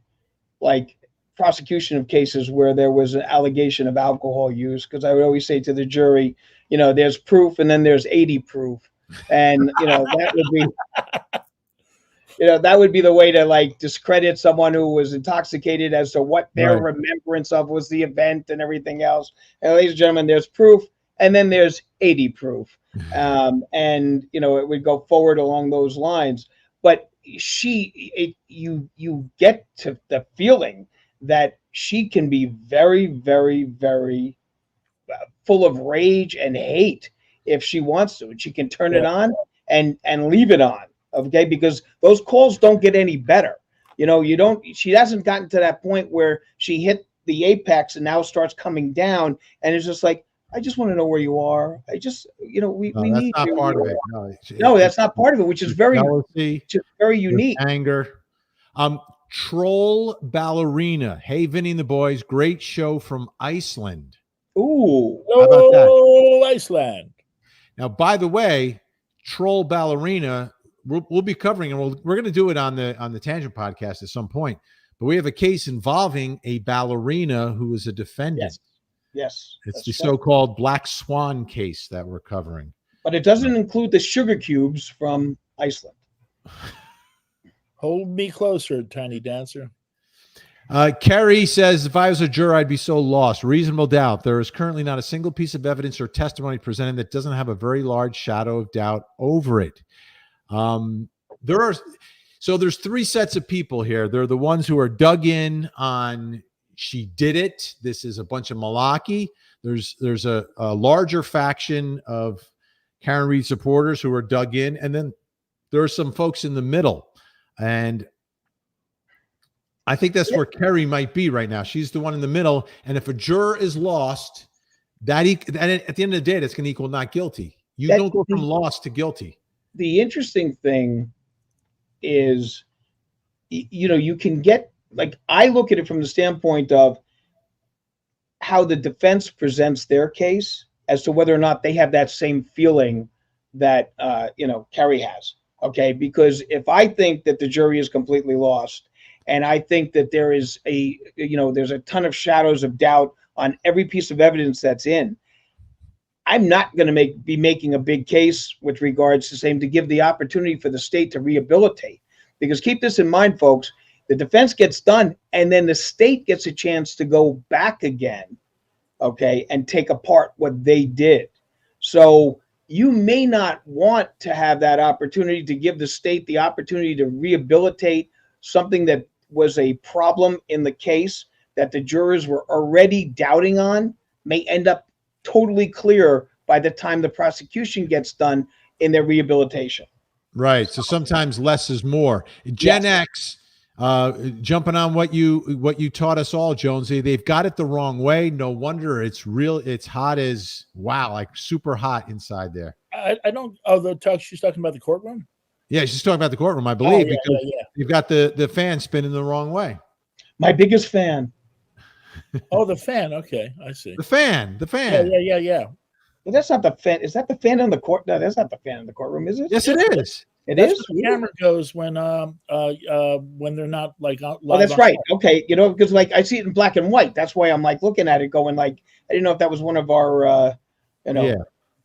like prosecution of cases where there was an allegation of alcohol use, because I would always say to the jury, you know, there's proof and then there's 80 proof, and you know that would be. That would be the way to like discredit someone who was intoxicated as to what their remembrance of was the event and everything else. And ladies and gentlemen, there's proof, and then there's 80 proof. And it would go forward along those lines. But you get to the feeling that she can be very, very, very full of rage and hate if she wants to, and she can turn it on and leave it on. Okay, because those calls don't get any better. She hasn't gotten to that point where she hit the apex and now starts coming down, and it's just like, I just want to know where you are. I just, we need not you. part of it. No, that's not part of it, which is very unique. Anger. Troll Ballerina. Hey, Vinny and the boys, great show from Iceland. Ooh, how about that? Iceland. Now, by the way, Troll Ballerina. We'll be covering, and we're going to do it on the Tangent podcast at some point. But we have a case involving a ballerina who is a defendant. Yes. It's the so-called Black Swan case that we're covering. But it doesn't include the sugar cubes from Iceland. Hold me closer, tiny dancer. Kerry says, if I was a juror, I'd be so lost. Reasonable doubt. There is currently not a single piece of evidence or testimony presented that doesn't have a very large shadow of doubt over it. There's 3 sets of people here. They're the ones who are dug in on she did it. This is a bunch of malarkey. There's a larger faction of Karen Read supporters who are dug in, and then there are some folks in the middle. And I think that's where Kerry might be right now. She's the one in the middle. And if a juror is lost, that at the end of the day, that's going to equal not guilty. You don't go from lost to guilty. The interesting thing is, you can get, like, I look at it from the standpoint of how the defense presents their case as to whether or not they have that same feeling that, Kerry has. Okay. Because if I think that the jury is completely lost, and I think that there is there's a ton of shadows of doubt on every piece of evidence that's in, I'm not going to be making a big case with regards to saying to give the opportunity for the state to rehabilitate. Because keep this in mind, folks, the defense gets done and then the state gets a chance to go back again, okay, and take apart what they did. So you may not want to have that opportunity to give the state the opportunity to rehabilitate something that was a problem in the case that the jurors were already doubting on, may end up totally clear by the time the prosecution gets done in their rehabilitation. Right. So sometimes less is more. Gen X, jumping on what you taught us all, Jonesy, they've got it the wrong way. No wonder it's hot as wow, like super hot inside there. I don't. She's talking about the courtroom. Yeah, she's talking about the courtroom, I believe, because you've got the fan spinning the wrong way. My biggest fan. Oh, the fan. Okay, I see. The fan. Yeah. Well, that's not the fan. Is that the fan in the court? No, that's not the fan in the courtroom, is it? Yes, it is. That's where the camera goes when they're not like live. Oh, that's right. Okay, because like I see it in black and white. That's why I'm like looking at it, going like I didn't know if that was one of our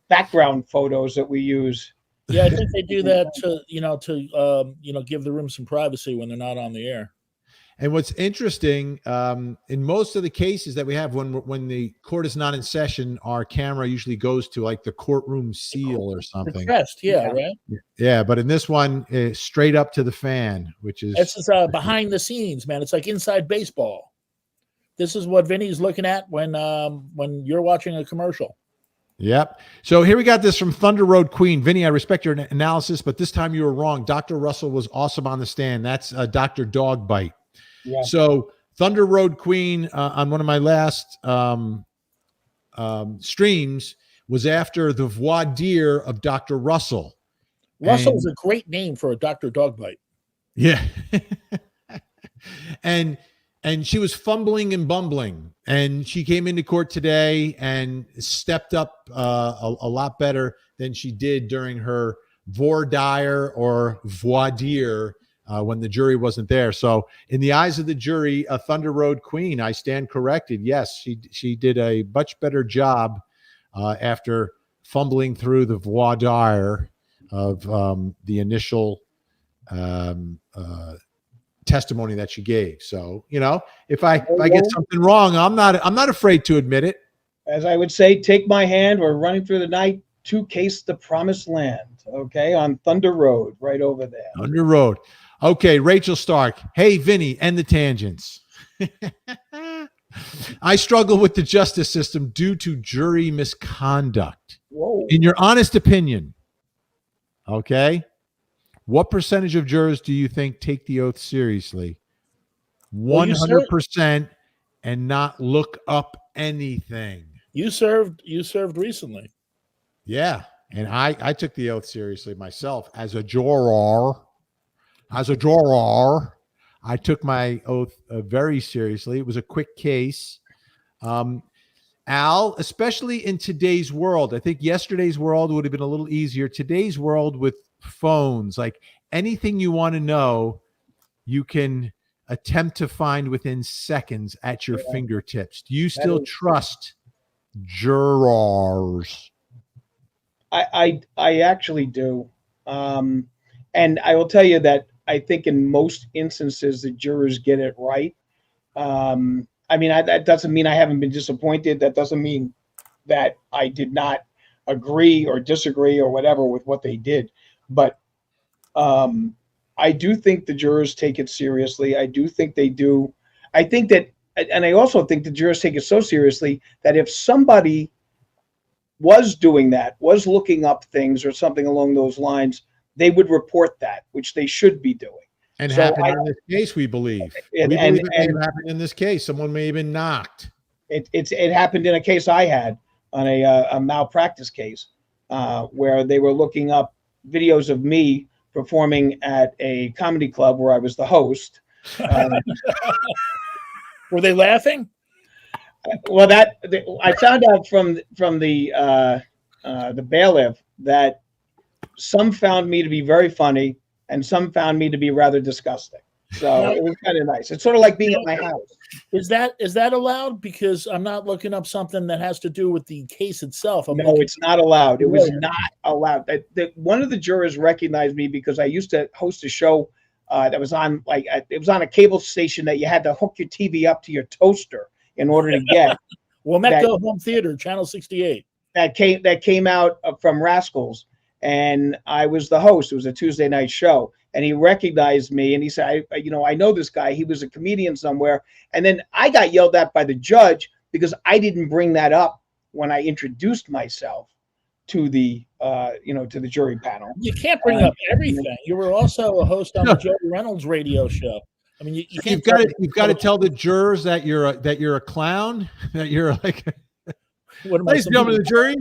background photos that we use. Yeah, I think they do that to give the room some privacy when they're not on the air. And what's interesting, in most of the cases that we have, when the court is not in session, our camera usually goes to like the courtroom seal or something. The crest, right? Yeah, but in this one, straight up to the fan, which is this is behind the scenes, man. It's like inside baseball. This is what Vinny's looking at when you're watching a commercial. Yep. So here we got this from Thunder Road Queen. Vinny, I respect your analysis, but this time you were wrong. Dr. Russell was awesome on the stand. That's Dr. Dogbite. Yeah. So Thunder Road Queen on one of my last streams was after the voir dire of Dr. Russell. Russell is a great name for a Dr. Dogbite. Yeah. and she was fumbling and bumbling, and she came into court today and stepped up a lot better than she did during her voir dire or voir dire when the jury wasn't there. So in the eyes of the jury, a Thunder Road Queen, I stand corrected. Yes, she did a much better job after fumbling through the voir dire of the initial testimony that she gave. So, if I get something wrong, I'm not afraid to admit it. As I would say, take my hand. We're running through the night to case the promised land. Okay, on Thunder Road, right over there. Thunder Road. Okay, Rachel Stark. Hey, Vinny, end the tangents. I struggle with the justice system due to jury misconduct. Whoa. In your honest opinion, okay, what percentage of jurors do you think take the oath seriously? 100% and not look up anything. You served recently. Yeah, and I took the oath seriously myself as a juror. I took my oath very seriously. It was a quick case. Al, especially in today's world, I think yesterday's world would have been a little easier. Today's world with phones, like anything you want to know, you can attempt to find within seconds at your fingertips. Do you still trust jurors? I actually do. And I will tell you that I think in most instances the jurors get it right. That doesn't mean I haven't been disappointed. That doesn't mean that I did not agree or disagree or whatever with what they did. But I do think the jurors take it seriously. I do think they do. I think that and I also think the jurors take it so seriously that if somebody was doing that, was looking up things or something along those lines, they would report that, which they should be doing. And So happened I- in this case, we believe. And- We and- believe it may and- have happened in this case. Someone may have been knocked. It happened in a case I had on a malpractice case where they were looking up videos of me performing at a comedy club where I was the host. Were they laughing? Well, I found out from the bailiff that some found me to be very funny and some found me to be rather disgusting. So it was kind of nice. It's sort of like being at my house. Is that allowed? Because I'm not looking up something that has to do with the case itself. No, it's not allowed. It was not allowed. One of the jurors recognized me because I used to host a show that was on it was on a cable station that you had to hook your TV up to your toaster in order to get. Wometco Home Theater, Channel 68. That came out from Rascals, and I was the host. It was a Tuesday night show, and he recognized me, and he said, I know this guy. He was a comedian somewhere." And then I got yelled at by the judge because I didn't bring that up when I introduced myself to the to the jury panel. You can't bring up everything. You were also a host on the Joey Reynolds radio show. I mean, You've got to tell the jurors that you're a clown, that you're like, What am I ladies and gentlemen of the jury.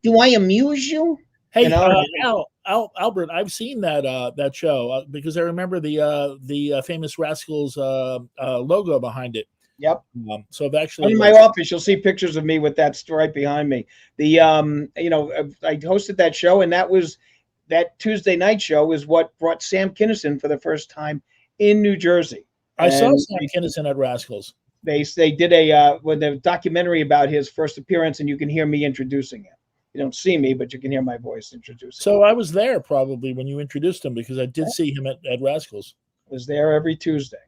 Do I amuse you? Hey, You know? Albert, I've seen that show because I remember the famous Rascals logo behind it. Yep. So I've actually In my office, you'll see pictures of me with that stripe behind me. I hosted that show, and that Tuesday night show is what brought Sam Kinison for the first time in New Jersey. I saw And Sam Kinison at Rascals. They did a documentary about his first appearance, and you can hear me introducing him. You don't see me, but you can hear my voice introducing. So I was there probably when you introduced him because I did see him at Rascals. I was there every Tuesday.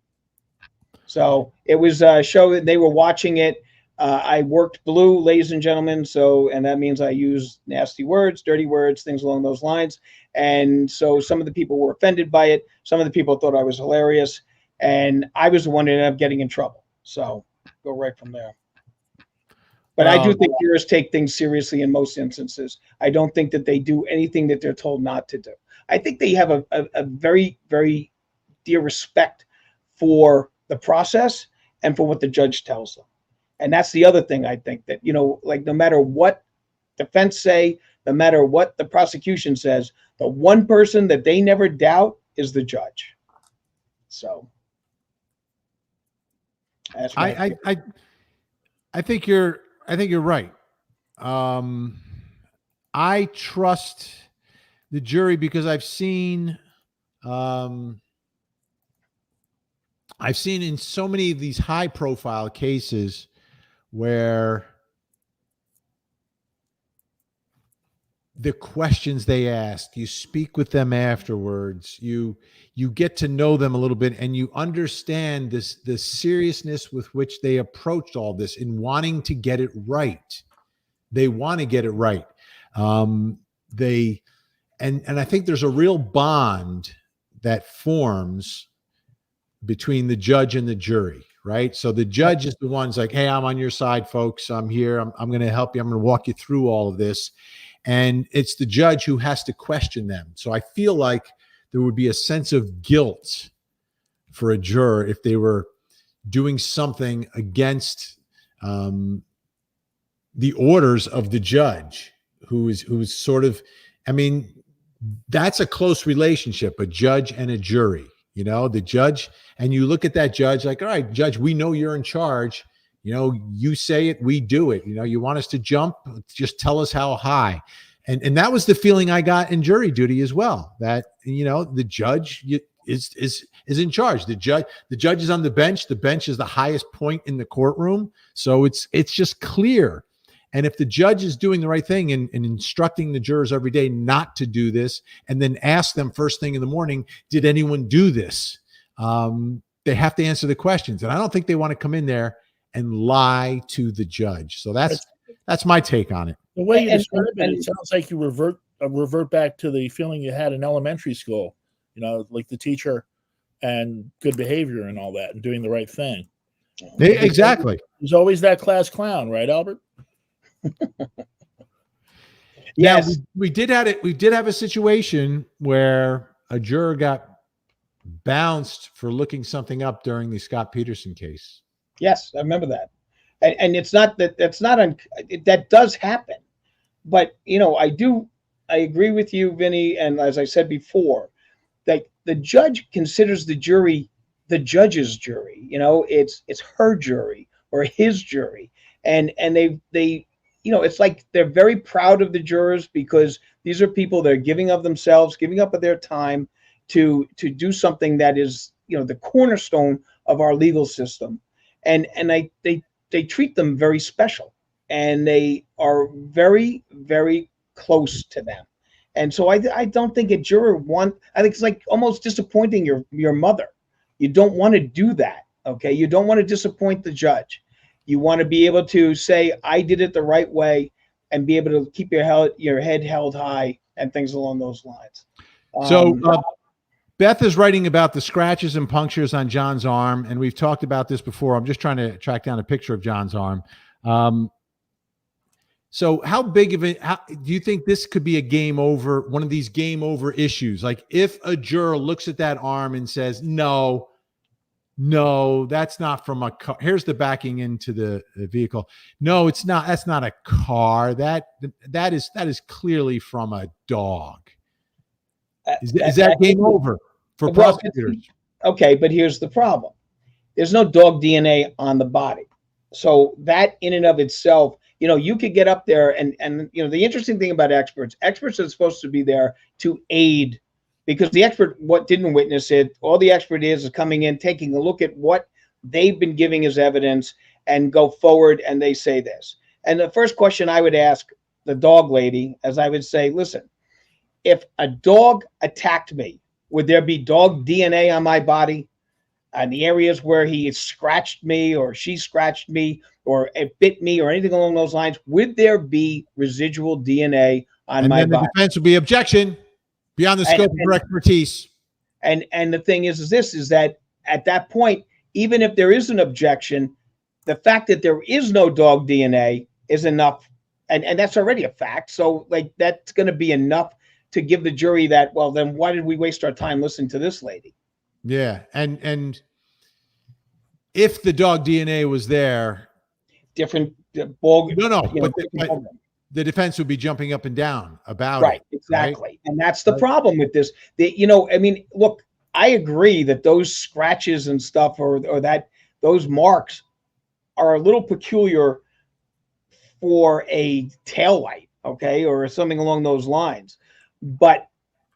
So it was a show that they were watching it. I worked blue, ladies and gentlemen. And that means I use nasty words, dirty words, things along those lines. And so some of the people were offended by it. Some of the people thought I was hilarious. And I was the one that ended up getting in trouble. So go right from there. But I do think jurors take things seriously in most instances. I don't think that they do anything that they're told not to do. I think they have a very, very dear respect for the process and for what the judge tells them. And that's the other thing I think that, no matter what defense say, no matter what the prosecution says, the one person that they never doubt is the judge. So that's I think you're right. I trust the jury because I've seen in so many of these high profile cases where the questions they ask, you speak with them afterwards, you get to know them a little bit, and you understand the seriousness with which they approached all this in wanting to get it right. They want to get it right. And I think there's a real bond that forms between the judge and the jury, right? So the judge is the one's like, "Hey, I'm on your side, folks. I'm here. I'm going to help you. I'm going to walk you through all of this." And it's the judge who has to question them. So I feel like there would be a sense of guilt for a juror if they were doing something against the orders of the judge, who's sort of, that's a close relationship, a judge and a jury. The judge, and you look at that judge like, "All right, judge, we know you're in charge. You say it, we do it. You want us to jump, just tell us how high." And that was the feeling I got in jury duty as well, that, the judge is in charge. The judge is on the bench. The bench is the highest point in the courtroom. So it's just clear. And if the judge is doing the right thing and instructing the jurors every day not to do this, and then ask them first thing in the morning, "Did anyone do this?" They have to answer the questions. And I don't think they want to come in there and lie to the judge. So that's my take on it. The way you describe it sounds like you revert back to the feeling you had in elementary school, like the teacher and good behavior and all that and doing the right thing. Exactly. There's always that class clown, right, Albert? Now, Yes. we did have it. We did have a situation where a juror got bounced for looking something up during the Scott Peterson case. Yes, I remember that. And it's not that that does happen. But, I agree with you, Vinny. And as I said before, that the judge considers the jury the judge's jury. It's her jury or his jury. And they it's like they're very proud of the jurors because these are people that are giving of themselves, giving up of their time to do something that is, the cornerstone of our legal system. And they treat them very special, and they are very, very close to them. And so I don't think a juror I think it's like almost disappointing your mother. You don't want to do that. Okay. You don't want to disappoint the judge. You want to be able to say, I did it the right way, and be able to keep your head held high and things along those lines. So Beth is writing about the scratches and punctures on John's arm, and we've talked about this before. I'm just trying to track down a picture of John's arm. So how big of do you think this could be a game over, one of these game over issues? Like if a juror looks at that arm and says, no, that's not from a car. Here's the backing into the vehicle. No, it's not. That's not a car. That is clearly from a dog. Is that game over for prosecutors? Okay, but here's the problem. There's no dog DNA on the body. So that in and of itself, you could get up there and the interesting thing about experts are supposed to be there to aid, because the expert didn't witness it. All the expert is coming in, taking a look at what they've been giving as evidence and go forward, and they say this. And the first question I would ask the dog lady, as I would say, listen, if a dog attacked me, would there be dog DNA on my body? On the areas where he scratched me or she scratched me or it bit me or anything along those lines, would there be residual DNA on my body? The defense would be objection beyond the scope of her expertise. And the thing is that at that point, even if there is an objection, the fact that there is no dog DNA is enough. And that's already a fact. So like, that's going to be enough to give the jury that, well, then why did we waste our time listening to this lady? Yeah. And if the dog DNA was there, different ball. But the defense would be jumping up and down about right, it. exactly. Right? And that's the problem with this. Look, I agree that those scratches and stuff or that those marks are a little peculiar for a taillight, okay, or something along those lines. But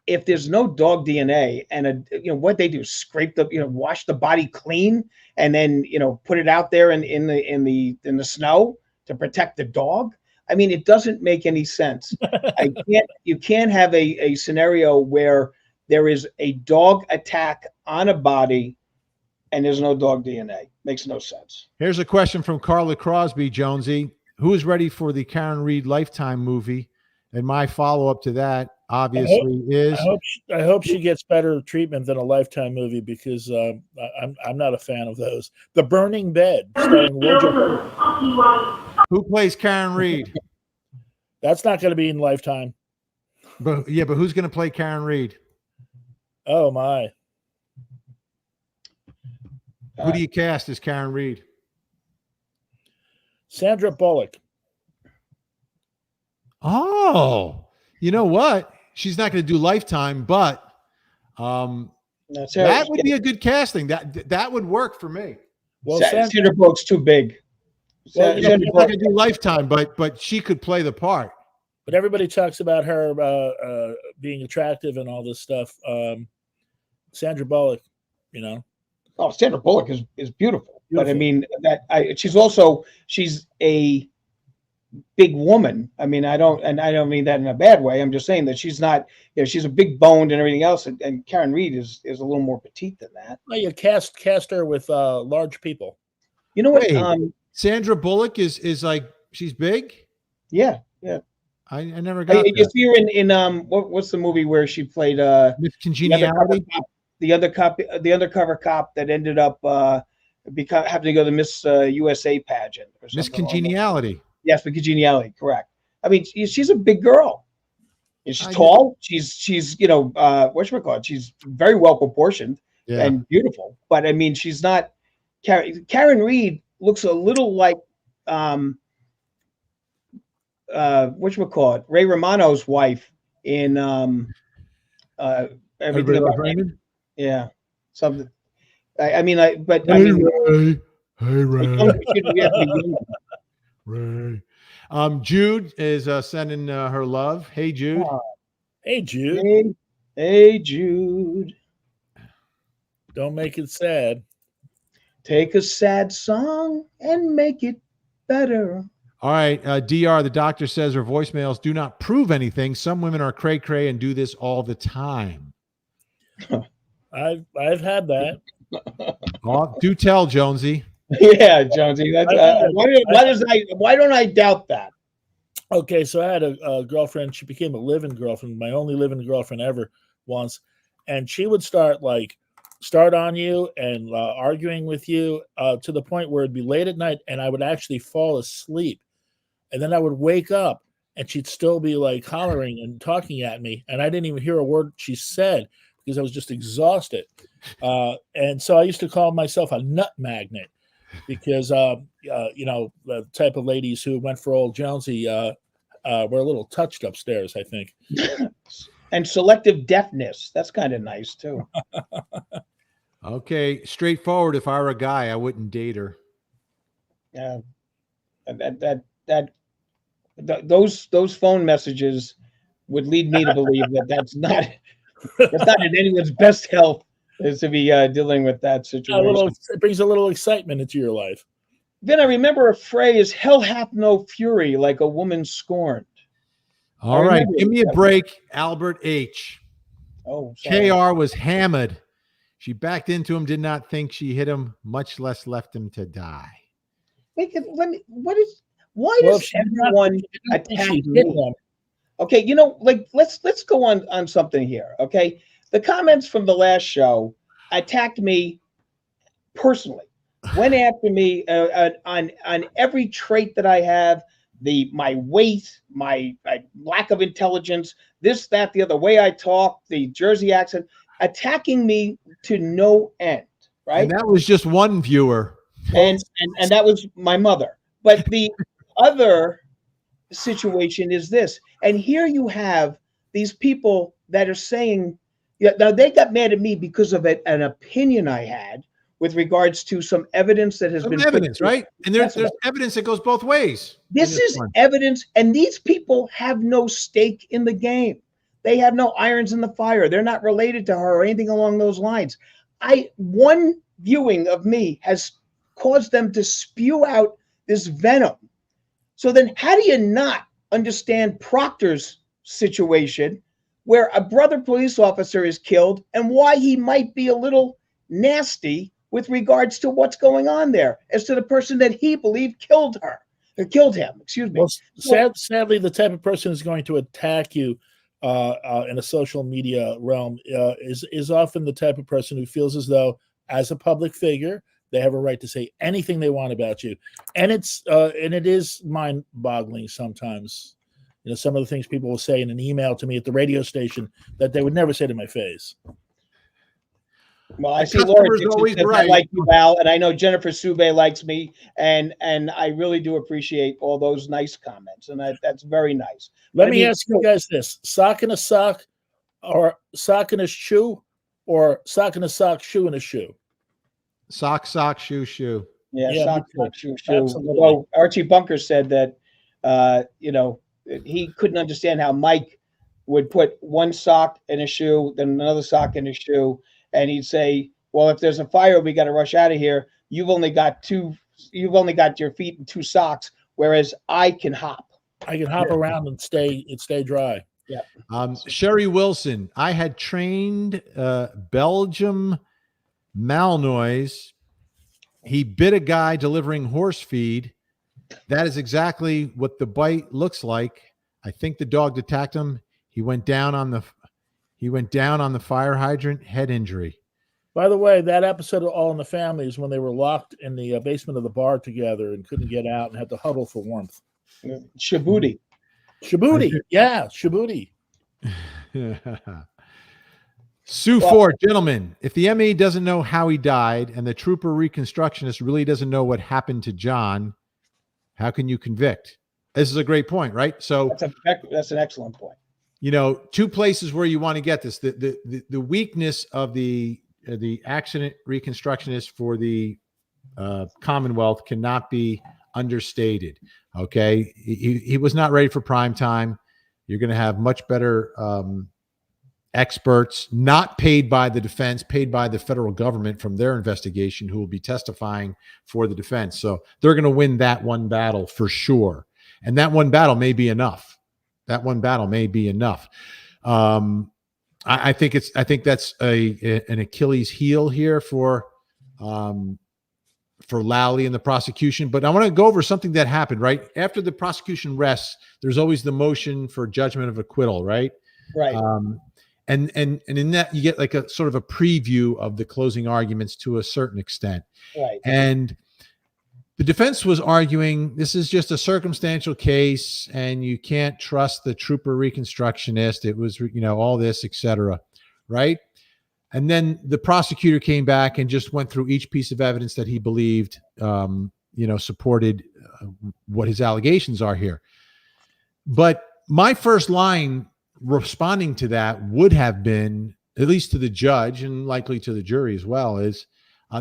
if there's no dog DNA and what they do, scrape wash the body clean and then put it out there in the snow to protect the dog. I mean, it doesn't make any sense. You can't have a scenario where there is a dog attack on a body and there's no dog DNA. Makes no sense. Here's a question from Carla Crosby, Jonesy. Who is ready for the Karen Read Lifetime movie? And my follow-up to that, obviously, is I hope she gets better treatment than a Lifetime movie, because I'm not a fan of those. The Burning Bed, starring Roger. Who plays Karen Read? That's not going to be in Lifetime. But who's going to play Karen Read? Oh my! Who do you cast as Karen Read? Sandra Bullock. Oh, you know what? She's not going to do Lifetime, but that would be a good casting. That would work for me. Well, Sandra Bullock's too big. Well, she's not going to do Lifetime, but she could play the part. But everybody talks about her being attractive and all this stuff. Sandra Bullock, Oh, Sandra Bullock is beautiful. But I mean she's a big woman. I mean, I don't mean that in a bad way. I'm just saying that she's not, she's a big boned and everything else. And Karen Read is a little more petite than that. Well, you cast her with large people. You know what? Wait, Sandra Bullock is like, she's big. Yeah. I never got that. You see her in what's the movie where she played Miss Congeniality? The undercover cop that ended up having to go to the Miss USA pageant or something. Miss Congeniality. Yes, for Congeniality, correct. I mean, she's a big girl. And she's tall. She's whatchamacallit? She's very well proportioned and beautiful. But I mean, she's not. Karen Read looks a little like whatchamacallit? Ray Romano's wife in Everything About Raymond. Yeah, something. I mean, but I mean, Ray. Hey, Ray. Jude is sending her love. Hey, Jude. Hey, Jude. Hey, Jude. Don't make it sad. Take a sad song and make it better. All right, DR, the doctor says her voicemails do not prove anything. Some women are cray-cray and do this all the time. I've had that. Oh, do tell, Jonesy. Yeah, Jonesy. That's why don't I doubt that? Okay, so I had a girlfriend. She became a live-in girlfriend, my only live-in girlfriend ever once, and she would start on you and arguing with you to the point where it'd be late at night, and I would actually fall asleep, and then I would wake up, and she'd still be like hollering and talking at me, and I didn't even hear a word she said because I was just exhausted. And so I used to call myself a nut magnet. Because the type of ladies who went for old Jonesy were a little touched upstairs, I think. And selective deafness. That's kind of nice too. Okay, straightforward. If I were a guy, I wouldn't date her. Yeah, those phone messages would lead me to believe that's not in anyone's best health. Is to be dealing with that situation. It brings a little excitement into your life. Then I remember a phrase, hell hath no fury like a woman scorned. All right, give me a break, Albert H. Oh, sorry. KR was hammered. She backed into him, did not think she hit him, much less left him to die. Why does everyone attack me? Okay, let's go on something here, okay? The comments from the last show attacked me personally, went after me on every trait that I have, my weight, my lack of intelligence, this, that, the other way I talk, the Jersey accent, attacking me to no end, right? And that was just one viewer. And that was my mother. But the other situation is this, and here you have these people that are saying, yeah, now they got mad at me because of an opinion I had with regards to some evidence that has been evidence, right? And there's evidence that goes both ways. This is evidence, and these people have no stake in the game. They have no irons in the fire. They're not related to her or anything along those lines. One viewing of me has caused them to spew out this venom. So then how do you not understand Proctor's situation, where a brother police officer is killed, and why he might be a little nasty with regards to what's going on there as to the person that he believed killed him, excuse me. Well, sadly, the type of person who's going to attack you in a social media realm is often the type of person who feels as though, as a public figure, they have a right to say anything they want about you. And it is mind-boggling sometimes. Some of the things people will say in an email to me at the radio station that they would never say to my face. Well, I see Laura Dixon says, I like you, Val, and I know Jennifer Sube likes me, and I really do appreciate all those nice comments, and that's very nice. Let me ask you guys this: sock in a sock, or sock in a shoe, or sock in a sock, shoe in a shoe? Sock, shoe, shoe. Yeah, sock, shoe, shoe. Although Archie Bunker said that, he couldn't understand how Mike would put one sock in a shoe, then another sock in a shoe, and he'd say, well, if there's a fire, we got to rush out of here. You've only got your feet in two socks, whereas I can hop. I can hop around and stay dry. Yeah. Sherry Wilson, I had trained Belgium Malinois. He bit a guy delivering horse feed. That is exactly what the bite looks like. I think the dog attacked him. He went down on the fire hydrant, head injury. By the way, that episode of All in the Family is when they were locked in the basement of the bar together and couldn't get out and had to huddle for warmth. Shabuti. Shabuti. Yeah, Shabuti. Sue Ford, gentlemen, if the ME doesn't know how he died and the trooper reconstructionist really doesn't know what happened to John, how can you convict? This is a great point, right? So That's an excellent point. You know, two places where you want to get this: the weakness of the accident reconstructionist for the Commonwealth cannot be understated. Okay, he was not ready for prime time. You're going to have much better experts, not paid by the defense, paid by the federal government from their investigation, who will be testifying for the defense. So they're going to win that one battle for sure, and that one battle may be enough. That one battle may be enough. I think that's an Achilles heel here for Lally and the prosecution. But I want to go over something that happened right after the prosecution rests. There's always the motion for judgment of acquittal, right? Right. And in that you get like a sort of a preview of the closing arguments to a certain extent. Right. And the defense was arguing this is just a circumstantial case and you can't trust the trooper reconstructionist. It was, all this, et cetera. Right. And then the prosecutor came back and just went through each piece of evidence that he believed, supported what his allegations are here. But my first line responding to that would have been, at least to the judge and likely to the jury as well, is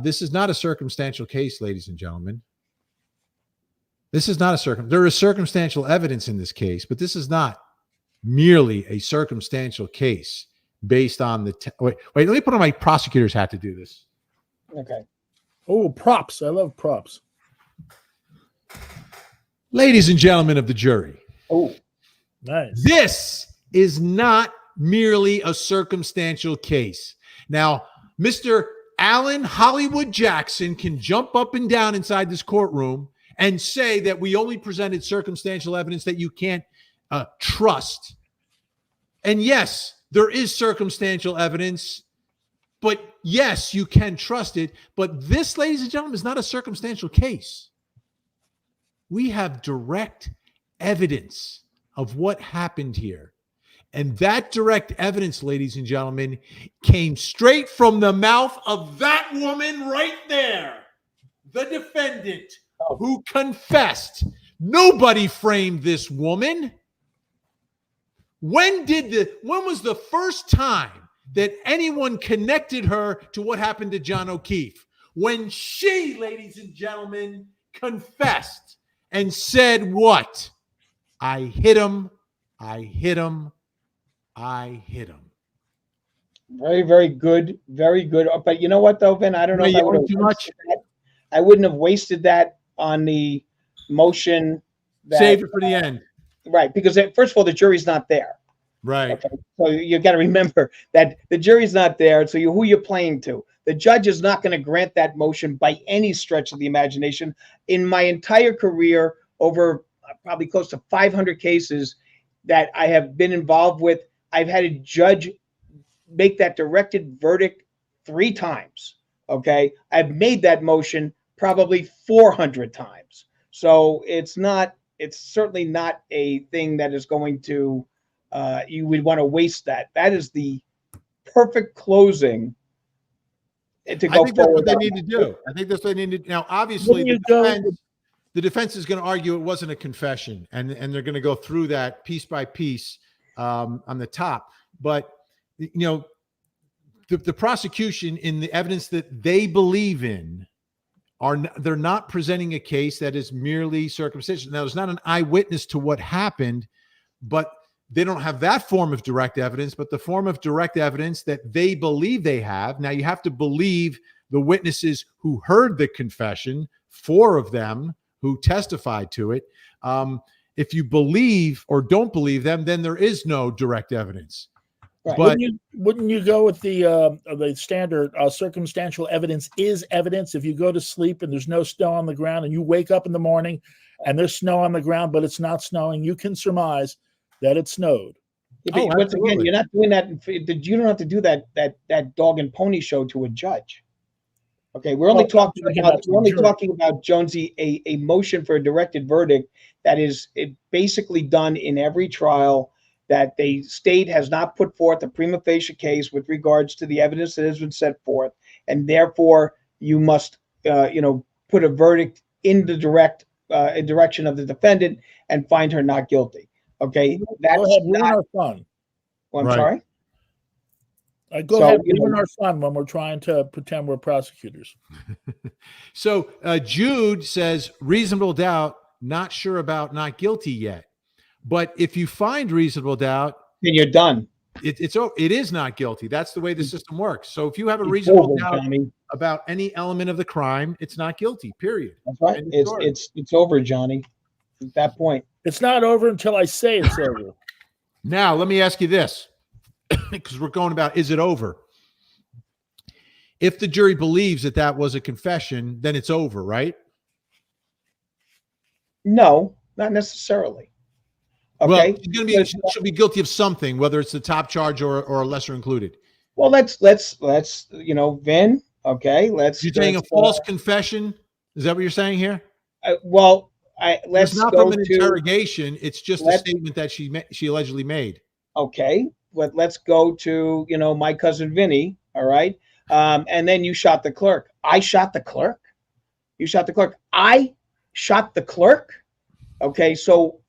this is not a circumstantial case, ladies and gentlemen. This is not there is circumstantial evidence in this case, but this is not merely a circumstantial case based on the wait, let me put on my prosecutor's hat to do this. Okay. Oh, props. I love props. Ladies and gentlemen of the jury. Oh, nice. This is not merely a circumstantial case. Now, Mr. Allen Hollywood Jackson can jump up and down inside this courtroom and say that we only presented circumstantial evidence that you can't trust. And yes, there is circumstantial evidence, but yes, you can trust it. But this, ladies and gentlemen, is not a circumstantial case. We have direct evidence of what happened here. And that direct evidence, ladies and gentlemen, came straight from the mouth of that woman right there, the defendant, who confessed. Nobody framed this woman. When was the first time that anyone connected her to what happened to John O'Keefe? When she, ladies and gentlemen, confessed and said what? I hit him, I hit him, I hit him. very, very good. Very good. But you know what, though, Vin? I don't know if I would have too much. I wouldn't have wasted that on the motion. Save it for the end. Right. Because first of all, the jury's not there. Right. Okay? So you got to remember that the jury's not there. So who you're playing to. The judge is not going to grant that motion by any stretch of the imagination. In my entire career, over probably close to 500 cases that I have been involved with, I've had a judge make that directed verdict 3 times. Okay. I've made that motion probably 400 times. So it's certainly not a thing that is going to, you would want to waste that. That is the perfect closing to go I think that's forward. what they need to do. I think that's what they need to. Now, obviously, the defense is going to argue it wasn't a confession, and they're going to go through that piece by piece on the top. But the prosecution, in the evidence that they believe in, they're not presenting a case that is merely circumstantial. Now, there's not an eyewitness to what happened, but they don't have that form of direct evidence, but the form of direct evidence that they believe they have. Now, you have to believe the witnesses who heard the confession, 4 of them who testified to it. If you believe or don't believe them, then there is no direct evidence. Right. But Wouldn't you go with the standard circumstantial evidence is evidence? If you go to sleep and there's no snow on the ground and you wake up in the morning and there's snow on the ground, but it's not snowing, you can surmise that it snowed. Oh, Once again, absolutely. you're not doing that. You don't have to do that dog and pony show to a judge. Okay, we're only talking about Jonesy, a motion for a directed verdict that is basically done in every trial, that the state has not put forth a prima facie case with regards to the evidence that has been set forth, and therefore you must put a verdict in the direction of the defendant and find her not guilty. Okay, that's Go ahead, ruin not. our fun. Well, I'm Right. sorry. Go So, ahead, you know- ruin our fun when we're trying to pretend we're prosecutors. So Jude says reasonable doubt, not sure about not guilty yet. But if you find reasonable doubt, Then you're done. it is not guilty. That's the way the system works. So if you have a It's reasonable over, doubt Johnny. about any element of the crime, it's not guilty. Period. That's right. End of story. It's over, Johnny. At that point. It's not over until I say it's over. Now let me ask you this, because we're going about is it over? If the jury believes that that was a confession, then it's over, right? No, not necessarily. Okay. Well, she'll be guilty of something, whether it's the top charge or a lesser included. Well, let's Vin. Okay, You're saying a false confession? Is that what you're saying here? Let's It's not go from an to interrogation. It's just a statement that she allegedly made. okay, but let's go to my cousin Vinny. All right, and then you shot the clerk. I shot the clerk. You shot the clerk. I shot the clerk. Okay, so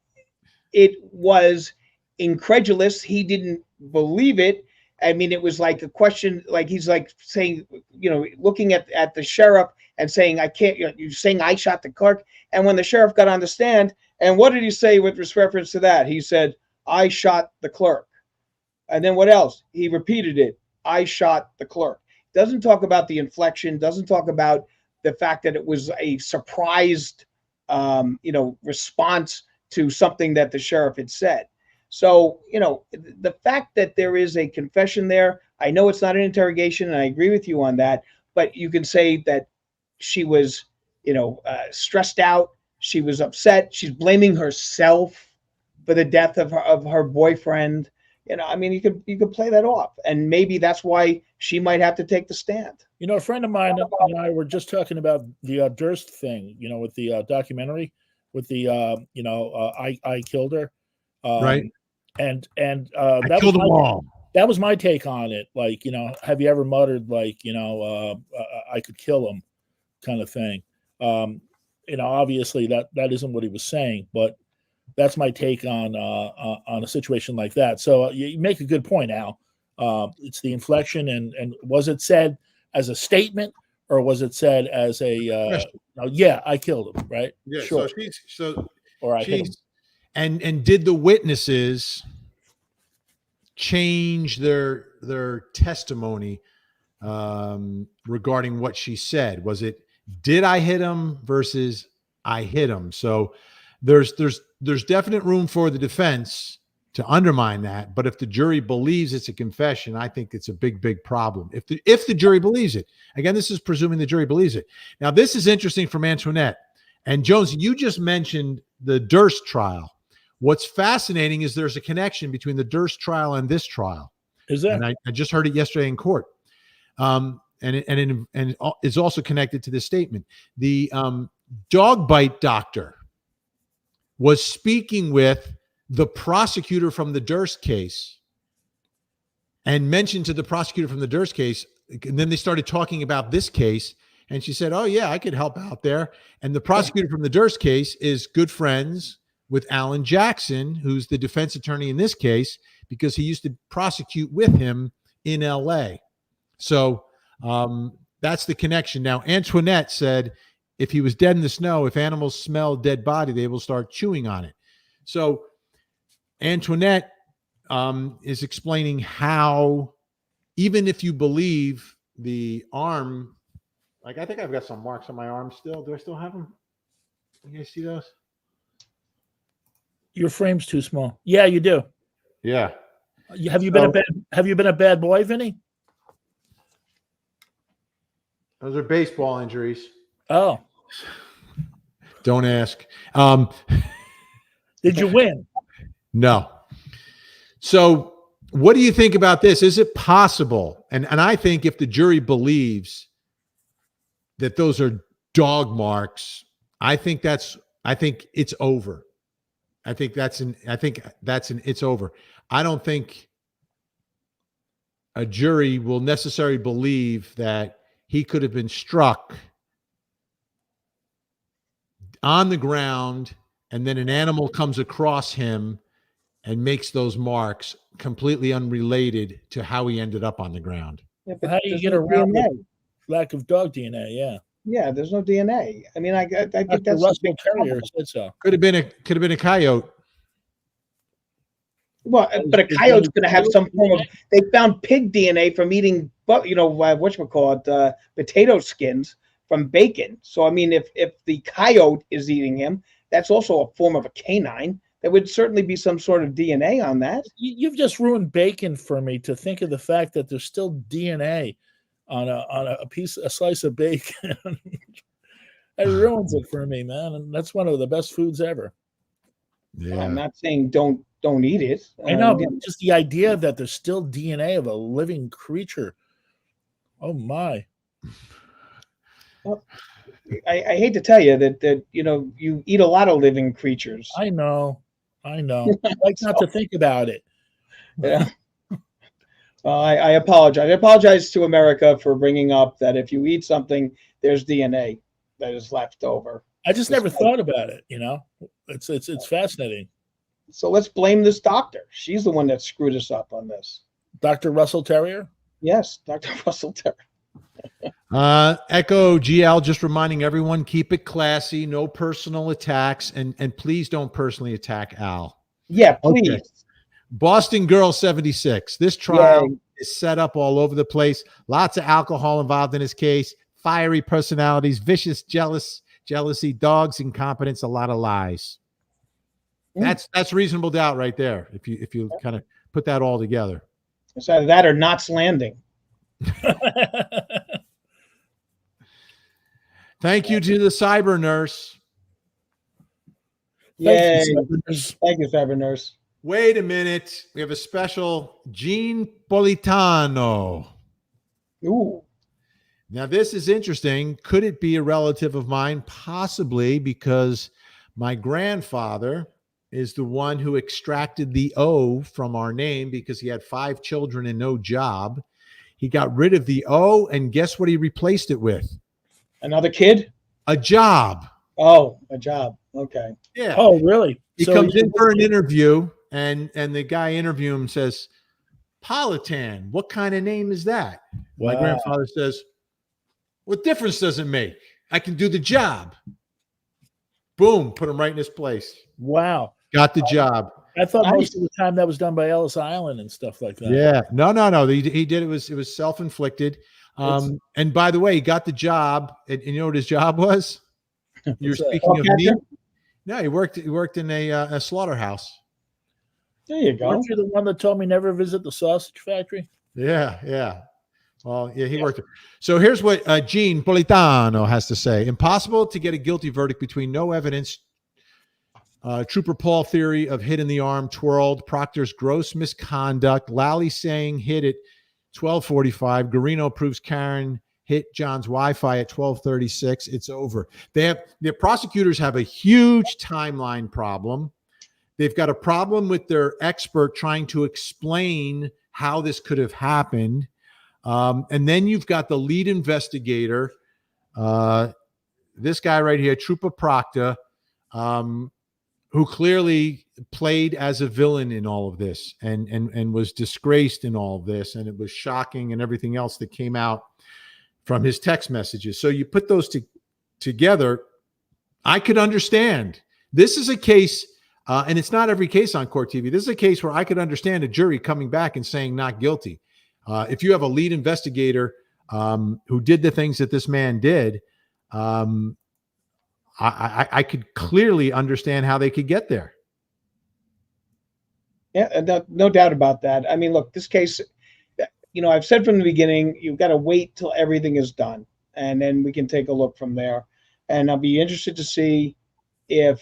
it was incredulous. He didn't believe it. I mean, it was like a question, like he's like saying, looking at the sheriff and saying, I can't, you're saying I shot the clerk. And when the sheriff got on the stand, and what did he say with reference to that? He said, I shot the clerk. And then what else? He repeated it. I shot the clerk. Doesn't talk about the inflection, doesn't talk about the fact that it was a surprised, response to something that the sheriff had said. So, the fact that there is a confession there, I know it's not an interrogation, and I agree with you on that, but you can say that she was, stressed out. She was upset. She's blaming herself for the death of her boyfriend. You could play that off, and maybe that's why she might have to take the stand. A friend of mine and I were just talking about the Durst thing, with the documentary, with the I killed her, Right. And I killed them all. That was my take on it. Like, have you ever muttered like, I could kill him, kind of thing. Obviously that isn't what he was saying, but that's my take on a situation like that. So you make a good point, Al. It's the inflection, and was it said as a statement, or was it said as a yeah, I killed him, right? Yeah. Sure. Or I hit him. And did the witnesses change their testimony regarding what she said? Was it, did I hit him versus I hit him? So there's definite room for the defense to undermine that. But if the jury believes it's a confession, I think it's a big problem. If the jury believes it. Again, this is presuming the jury believes it. Now, this is interesting from Antoinette. And Jones, you just mentioned the Durst trial. What's fascinating is there's a connection between the Durst trial and this trial. Is there? And I just heard it yesterday in court. And it's also connected to this statement. The dog bite doctor was speaking with the prosecutor from the Durst case and mentioned to the prosecutor from the Durst case, and then they started talking about this case, and she said, oh yeah, I could help out there. And the prosecutor from the Durst case is good friends with Alan Jackson, who's the defense attorney in this case, because he used to prosecute with him in LA. So that's the connection. Now, Antoinette said, if he was dead in the snow, if animals smell dead body, they will start chewing on it. So Antoinette is explaining how, even if you believe the arm, like I think I've got some marks on my arm still. Do I still have them? You guys see those? Your frame's too small. Yeah, you do. Yeah. Have you been a bad boy, Vinny? Those are baseball injuries. Oh. Don't ask. Did you win? No. So What do you think about this? Is it possible? And I think if the jury believes that those are dog marks, I think it's over. It's over. I don't think a jury will necessarily believe that he could have been struck on the ground and then an animal comes across him and makes those marks completely unrelated to how he ended up on the ground. Yeah, but How do you there's get no around DNA. the lack of dog DNA? Yeah. Yeah, there's no DNA. I mean, I think Dr. that's a Russell big Terrier problem. said so. Could have been a coyote. Well, but a Is coyote's there going to have any some form of. DNA? They found pig DNA from eating, whatchamacallit, potato skins from bacon. So I mean, if the coyote is eating him, that's also a form of a canine. There would certainly be some sort of DNA on that. You've just ruined bacon for me to think of the fact that there's still DNA on a slice of bacon. It ruins it for me, man. And that's one of the best foods ever. Yeah. I'm not saying don't eat it. I know, Yeah. but just the idea that there's still DNA of a living creature. Oh my. I hate to tell you that you eat a lot of living creatures. I know. I like not to think about it. Yeah. I apologize. I apologize to America for bringing up that if you eat something, there's DNA that is left over. I just never thought about it, It's fascinating. So let's blame this doctor. She's the one that screwed us up on this. Dr. Russell Terrier? Yes, Dr. Russell Terrier. Echo GL just reminding everyone, keep it classy, no personal attacks, and please don't personally attack Al. Yeah, please. Okay. Boston Girl 76. This trial is set up all over the place. Lots of alcohol involved in this case. Fiery personalities, vicious jealousy, dogs, incompetence, a lot of lies. That's reasonable doubt right there. If you kind of put that all together. It's either that or Knots Landing. Thank you to the cyber nurse. Yay. Thank Thank you, cyber nurse. Wait a minute. We have a special Gene Politano. Ooh. Now, this is interesting. Could it be a relative of mine? Possibly, because my grandfather is the one who extracted the O from our name because he had 5 children and no job. He got rid of the O, and guess what he replaced it with? Another kid? A job. Oh, a job. Okay. Yeah. Oh, really? He comes in for an interview, and the guy interviewing him says, Politan, what kind of name is that? Wow. My grandfather says, what difference does it make? I can do the job. Boom, put him right in his place. Wow. Got the job. I thought most of the time that was done by Ellis Island and stuff like that. Yeah. No. He did. It was self-inflicted. And by the way, he got the job. And you know what his job was? You're speaking of meat. No, he worked in a slaughterhouse. There you go. Weren't you the one that told me never visit the sausage factory? Yeah. Well, yeah, he worked there. So here's what Gene Politano has to say. Impossible to get a guilty verdict between no evidence, Trooper Paul theory of hit in the arm twirled, Proctor's gross misconduct, Lally saying hit at 12:45, Garino proves Karen hit John's Wi-Fi at 12:36. It's over. The prosecutors have a huge timeline problem. They've got a problem with their expert trying to explain how this could have happened. And then you've got the lead investigator, this guy right here, Trooper Proctor, who clearly played as a villain in all of this and was disgraced in all of this. And it was shocking and everything else that came out from his text messages. So you put those together, I could understand. This is a case, and it's not every case on Court TV. This is a case where I could understand a jury coming back and saying not guilty. If you have a lead investigator who did the things that this man did, I could clearly understand how they could get there. Yeah, no doubt about that. I mean, look, this case, I've said from the beginning, you've got to wait till everything is done, and then we can take a look from there. And I'll be interested to see if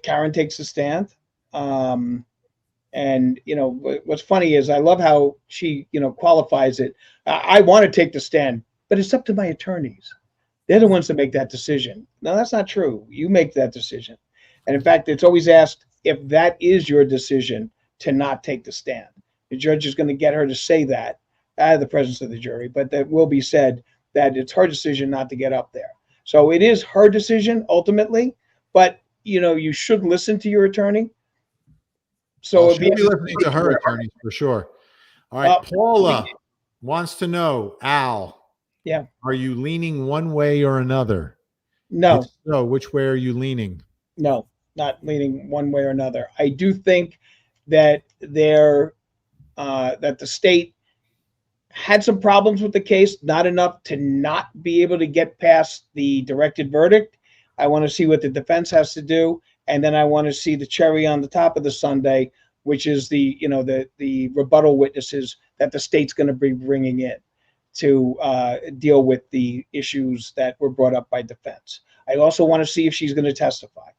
Karen takes a stand, and And what's funny is I love how she qualifies it. I want to take the stand, but it's up to my attorneys. They're the ones that make that decision. No, that's not true. You make that decision. And in fact, it's always asked if that is your decision to not take the stand. The judge is going to get her to say that out of the presence of the jury, but that will be said that it's her decision not to get up there. So it is her decision ultimately, but you should listen to your attorney. So She'll be listening to her attorneys for sure. All right, Paula wants to know, Al. Yeah. Are you leaning one way or another? No. If so, which way are you leaning? No, not leaning one way or another. I do think that that the state had some problems with the case, not enough to not be able to get past the directed verdict. I want to see what the defense has to do, and then I want to see the cherry on the top of the sundae, which is the rebuttal witnesses that the state's going to be bringing in to deal with the issues that were brought up by defense. I also want to see if she's going to testify.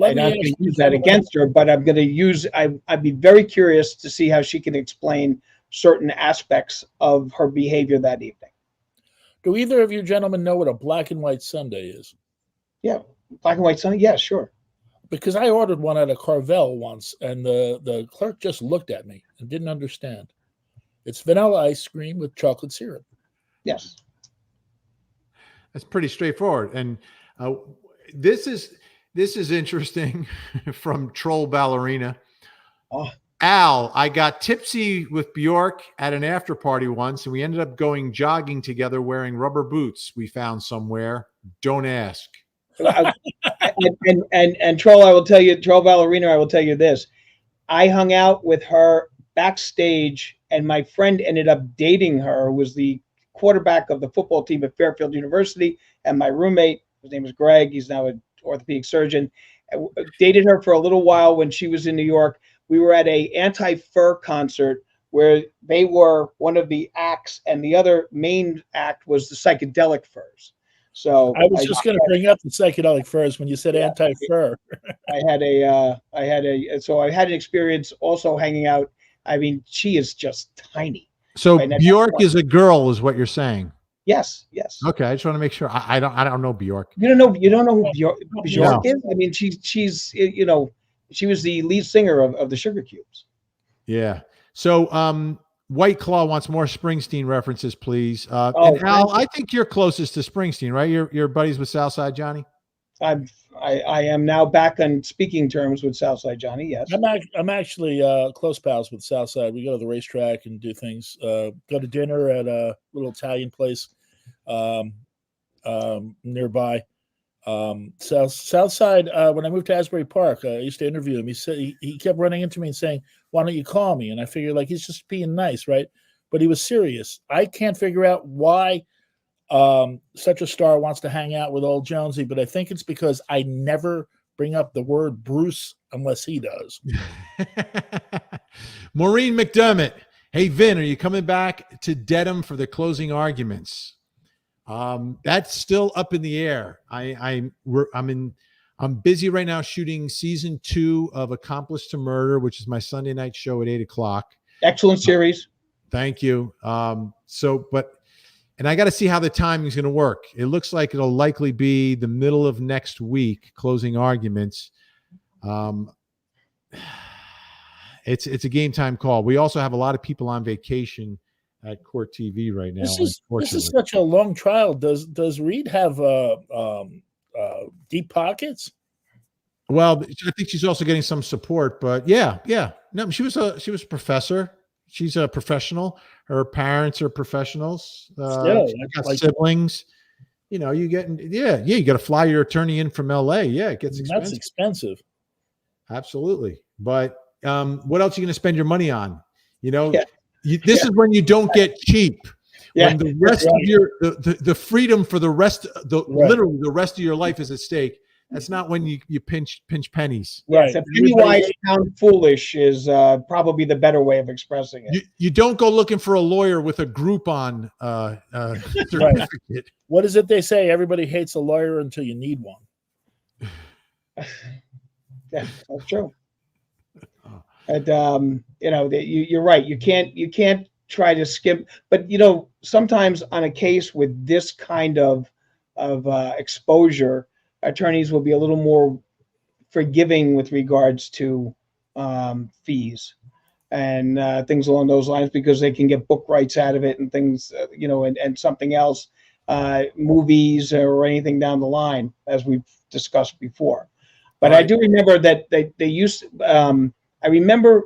I'm not going to use that against her, but I'm going to use. I'd be very curious to see how she can explain certain aspects of her behavior that evening. Do either of you gentlemen know what a black and white sundae is? Yeah, black and white sundae. Yeah, sure. Because I ordered one at a Carvel once, and the clerk just looked at me and didn't understand. It's vanilla ice cream with chocolate syrup. Yes. That's pretty straightforward. And this is interesting from Troll Ballerina. Oh. Al, I got tipsy with Bjork at an after party once, and we ended up going jogging together wearing rubber boots we found somewhere. Don't ask. and Troll, I will tell you, Troll Ballerina, I will tell you this. I hung out with her backstage, and my friend ended up dating her, who was the quarterback of the football team at Fairfield University, and my roommate, his name is Greg, he's now an orthopedic surgeon, dated her for a little while when she was in New York. We were at a anti-fur concert where they were one of the acts, and the other main act was the psychedelic furs. So I was just going to bring up the psychedelic furs when you said anti-fur. I had an experience also hanging out. I mean, she is just tiny. So Bjork is a girl, is what you're saying? Yes. Okay, I just want to make sure. I don't know Bjork. You don't know who Bjork is? I mean, she's she was the lead singer of the Sugar Cubes. Yeah. So White Claw wants more Springsteen references, please. And Al, I think you're closest to Springsteen, right? You're buddies with Southside Johnny? I am now back on speaking terms with Southside Johnny. Yes, I'm actually close pals with Southside. We go to the racetrack and do things. Go to dinner at a little Italian place nearby. Southside. When I moved to Asbury Park, I used to interview him. He said he kept running into me and saying, "Why don't you call me?" And I figured like he's just being nice, right? But he was serious. I can't figure out why such a star wants to hang out with old Jonesy, but I think it's because I never bring up the word Bruce unless he does. Maureen McDermott. Hey, Vin, are you coming back to Dedham for the closing arguments? That's still up in the air. I'm busy right now shooting season 2 of Accomplice to Murder, which is my Sunday night show at 8:00. Excellent series. Thank you. And I got to see how the timing is going to work. It looks like it'll likely be the middle of next week, closing arguments. It's a game time call. We also have a lot of people on vacation at Court TV right now. This is such a long trial. Does Reed have deep pockets? Well, I think she's also getting some support. But yeah. No, she was a professor. She's a professional. Her parents are professionals. Still, she's got siblings. You know, you got to fly your attorney in from LA. Yeah, it gets expensive. That's expensive. Absolutely. But what else are you going to spend your money on? You know, this is when you don't get cheap. Yeah. When the rest of your the freedom for the rest, literally the rest of your life is at stake. That's not when you pinch pennies. Right. So penny wise, pound foolish is probably the better way of expressing it. You don't go looking for a lawyer with a Groupon certificate. Right. What is it they say? Everybody hates a lawyer until you need one. Yeah, that's true. And you're right. You can't try to skip. But sometimes on a case with this kind of exposure, attorneys will be a little more forgiving with regards to fees and things along those lines, because they can get book rights out of it and things, and something else, movies or anything down the line, as we've discussed before. But I do remember that they used. I remember a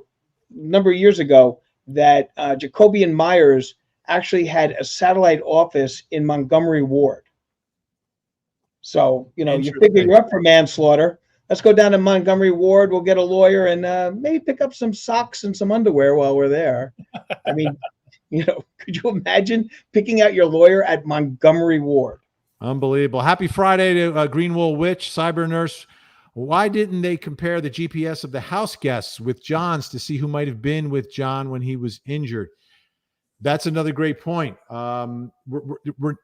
number of years ago that Jacoby and Myers actually had a satellite office in Montgomery Ward. So, you figure you're up for manslaughter. Let's go down to Montgomery Ward. We'll get a lawyer and maybe pick up some socks and some underwear while we're there. I mean, could you imagine picking out your lawyer at Montgomery Ward? Unbelievable. Happy Friday to Greenwool Witch, Cyber Nurse. Why didn't they compare the GPS of the house guests with John's to see who might have been with John when he was injured? That's another great point. We're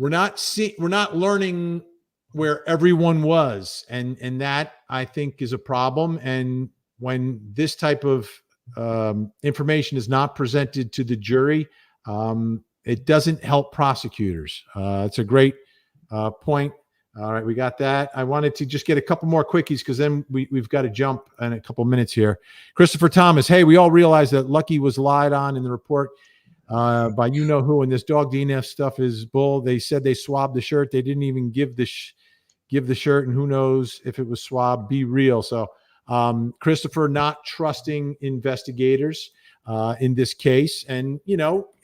not learning where everyone was, and that, I think, is a problem. And when this type of information is not presented to the jury, it doesn't help prosecutors. It's a great point. All right, we got that. I wanted to just get a couple more quickies because then we've got to jump in a couple minutes here. Christopher Thomas, hey, we all realize that Lucky was lied on in the report by who, and this dog DNF stuff is bull. They said they swabbed the shirt. They didn't even give the shirt, and who knows if it was swabbed. Be real. So Christopher not trusting investigators in this case. And,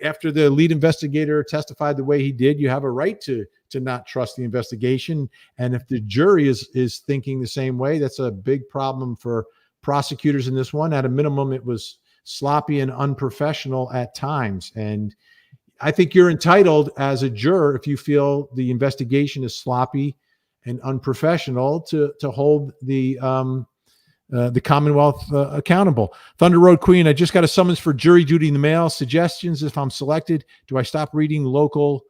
after the lead investigator testified the way he did, you have a right to not trust the investigation. And if the jury is thinking the same way, that's a big problem for prosecutors in this one. At a minimum, it was sloppy and unprofessional at times. And I think you're entitled as a juror, if you feel the investigation is sloppy and unprofessional, to hold the Commonwealth accountable. Thunder Road Queen, I just got a summons for jury duty in the mail. Suggestions if I'm selected. Do I stop reading local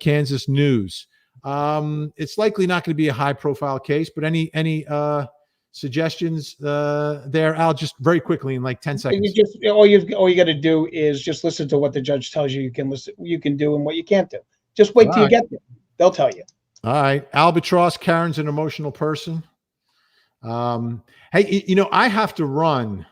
Kansas news? It's likely not going to be a high-profile case, but any suggestions there, Al? Just very quickly in like 10 seconds. All you got to do is just listen to what the judge tells you. You can do, and what you can't do. Just wait till you get there. They'll tell you. All right, Albatross. Karen's an emotional person. Hey, I have to run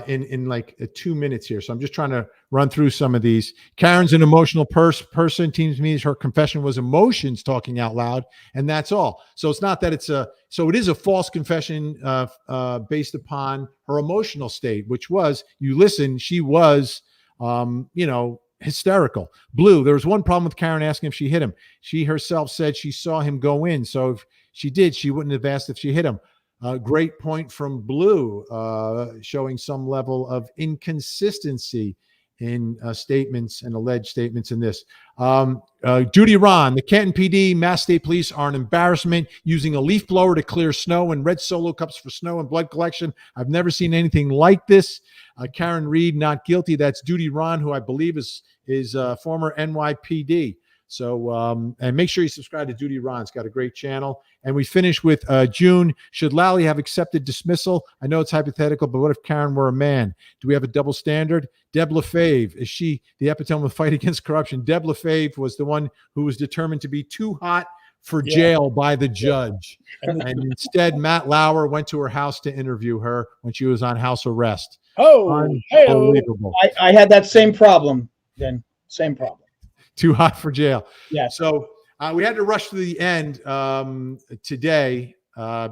in like 2 minutes here, so I'm just trying to run through some of these. Karen's an emotional person. Teams means her confession was emotions talking out loud, and that's all. So it's not that it is a false confession based upon her emotional state, which was, you listen, she was hysterical. Blue, there was one problem with Karen asking if she hit him. She herself said she saw him go in, so if she did, she wouldn't have asked if she hit him. Great point from Blue, showing some level of inconsistency in statements and alleged statements in this. Judy Ron, the Canton PD, Mass State Police are an embarrassment, using a leaf blower to clear snow and red Solo cups for snow and blood collection. I've never seen anything like this. KarenRead, not guilty. That's Judy Ron, who I believe is former NYPD. So, and make sure you subscribe to Judy Ron. It's got a great channel. And we finish with June. Should Lally have accepted dismissal? I know it's hypothetical, but what if Karen were a man? Do we have a double standard? Deb LaFave, is she the epitome of fight against corruption? Deb LaFave was the one who was determined to be too hot for jail by the judge. And instead, Matt Lauer went to her house to interview her when she was on house arrest. Unbelievable. I had that same problem then. Same problem. Too hot for jail. Yeah. So we had to rush to the end today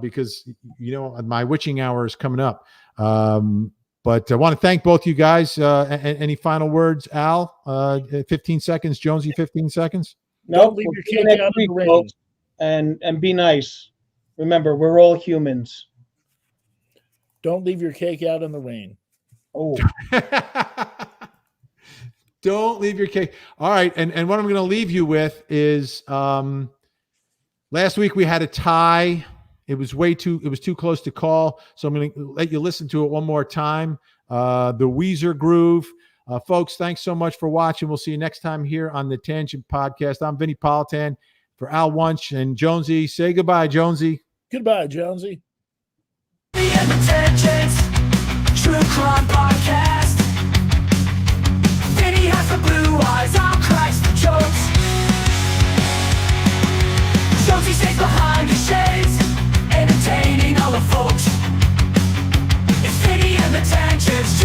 because, my witching hour is coming up. But I want to thank both you guys. Any final words, Al? 15 seconds. Jonesy, 15 seconds. Nope. Leave your cake out in the rain. And be nice. Remember, we're all humans. Don't leave your cake out in the rain. Oh. Don't leave your cake. All right. And what I'm going to leave you with is last week we had a tie. It was too close to call. So I'm going to let you listen to it one more time. The Weezer Groove. Folks, thanks so much for watching. We'll see you next time here on the Tangent Podcast. I'm Vinny Politan for Al Wunsch and Jonesy. Say goodbye, Jonesy. Goodbye, Jonesy. The tangents. true crime podcast. Vinny has the blue eyes, I'm Christ the jokes. Jonesy stays behind the shades, entertaining all the folks. It's Vinny and the Tangents.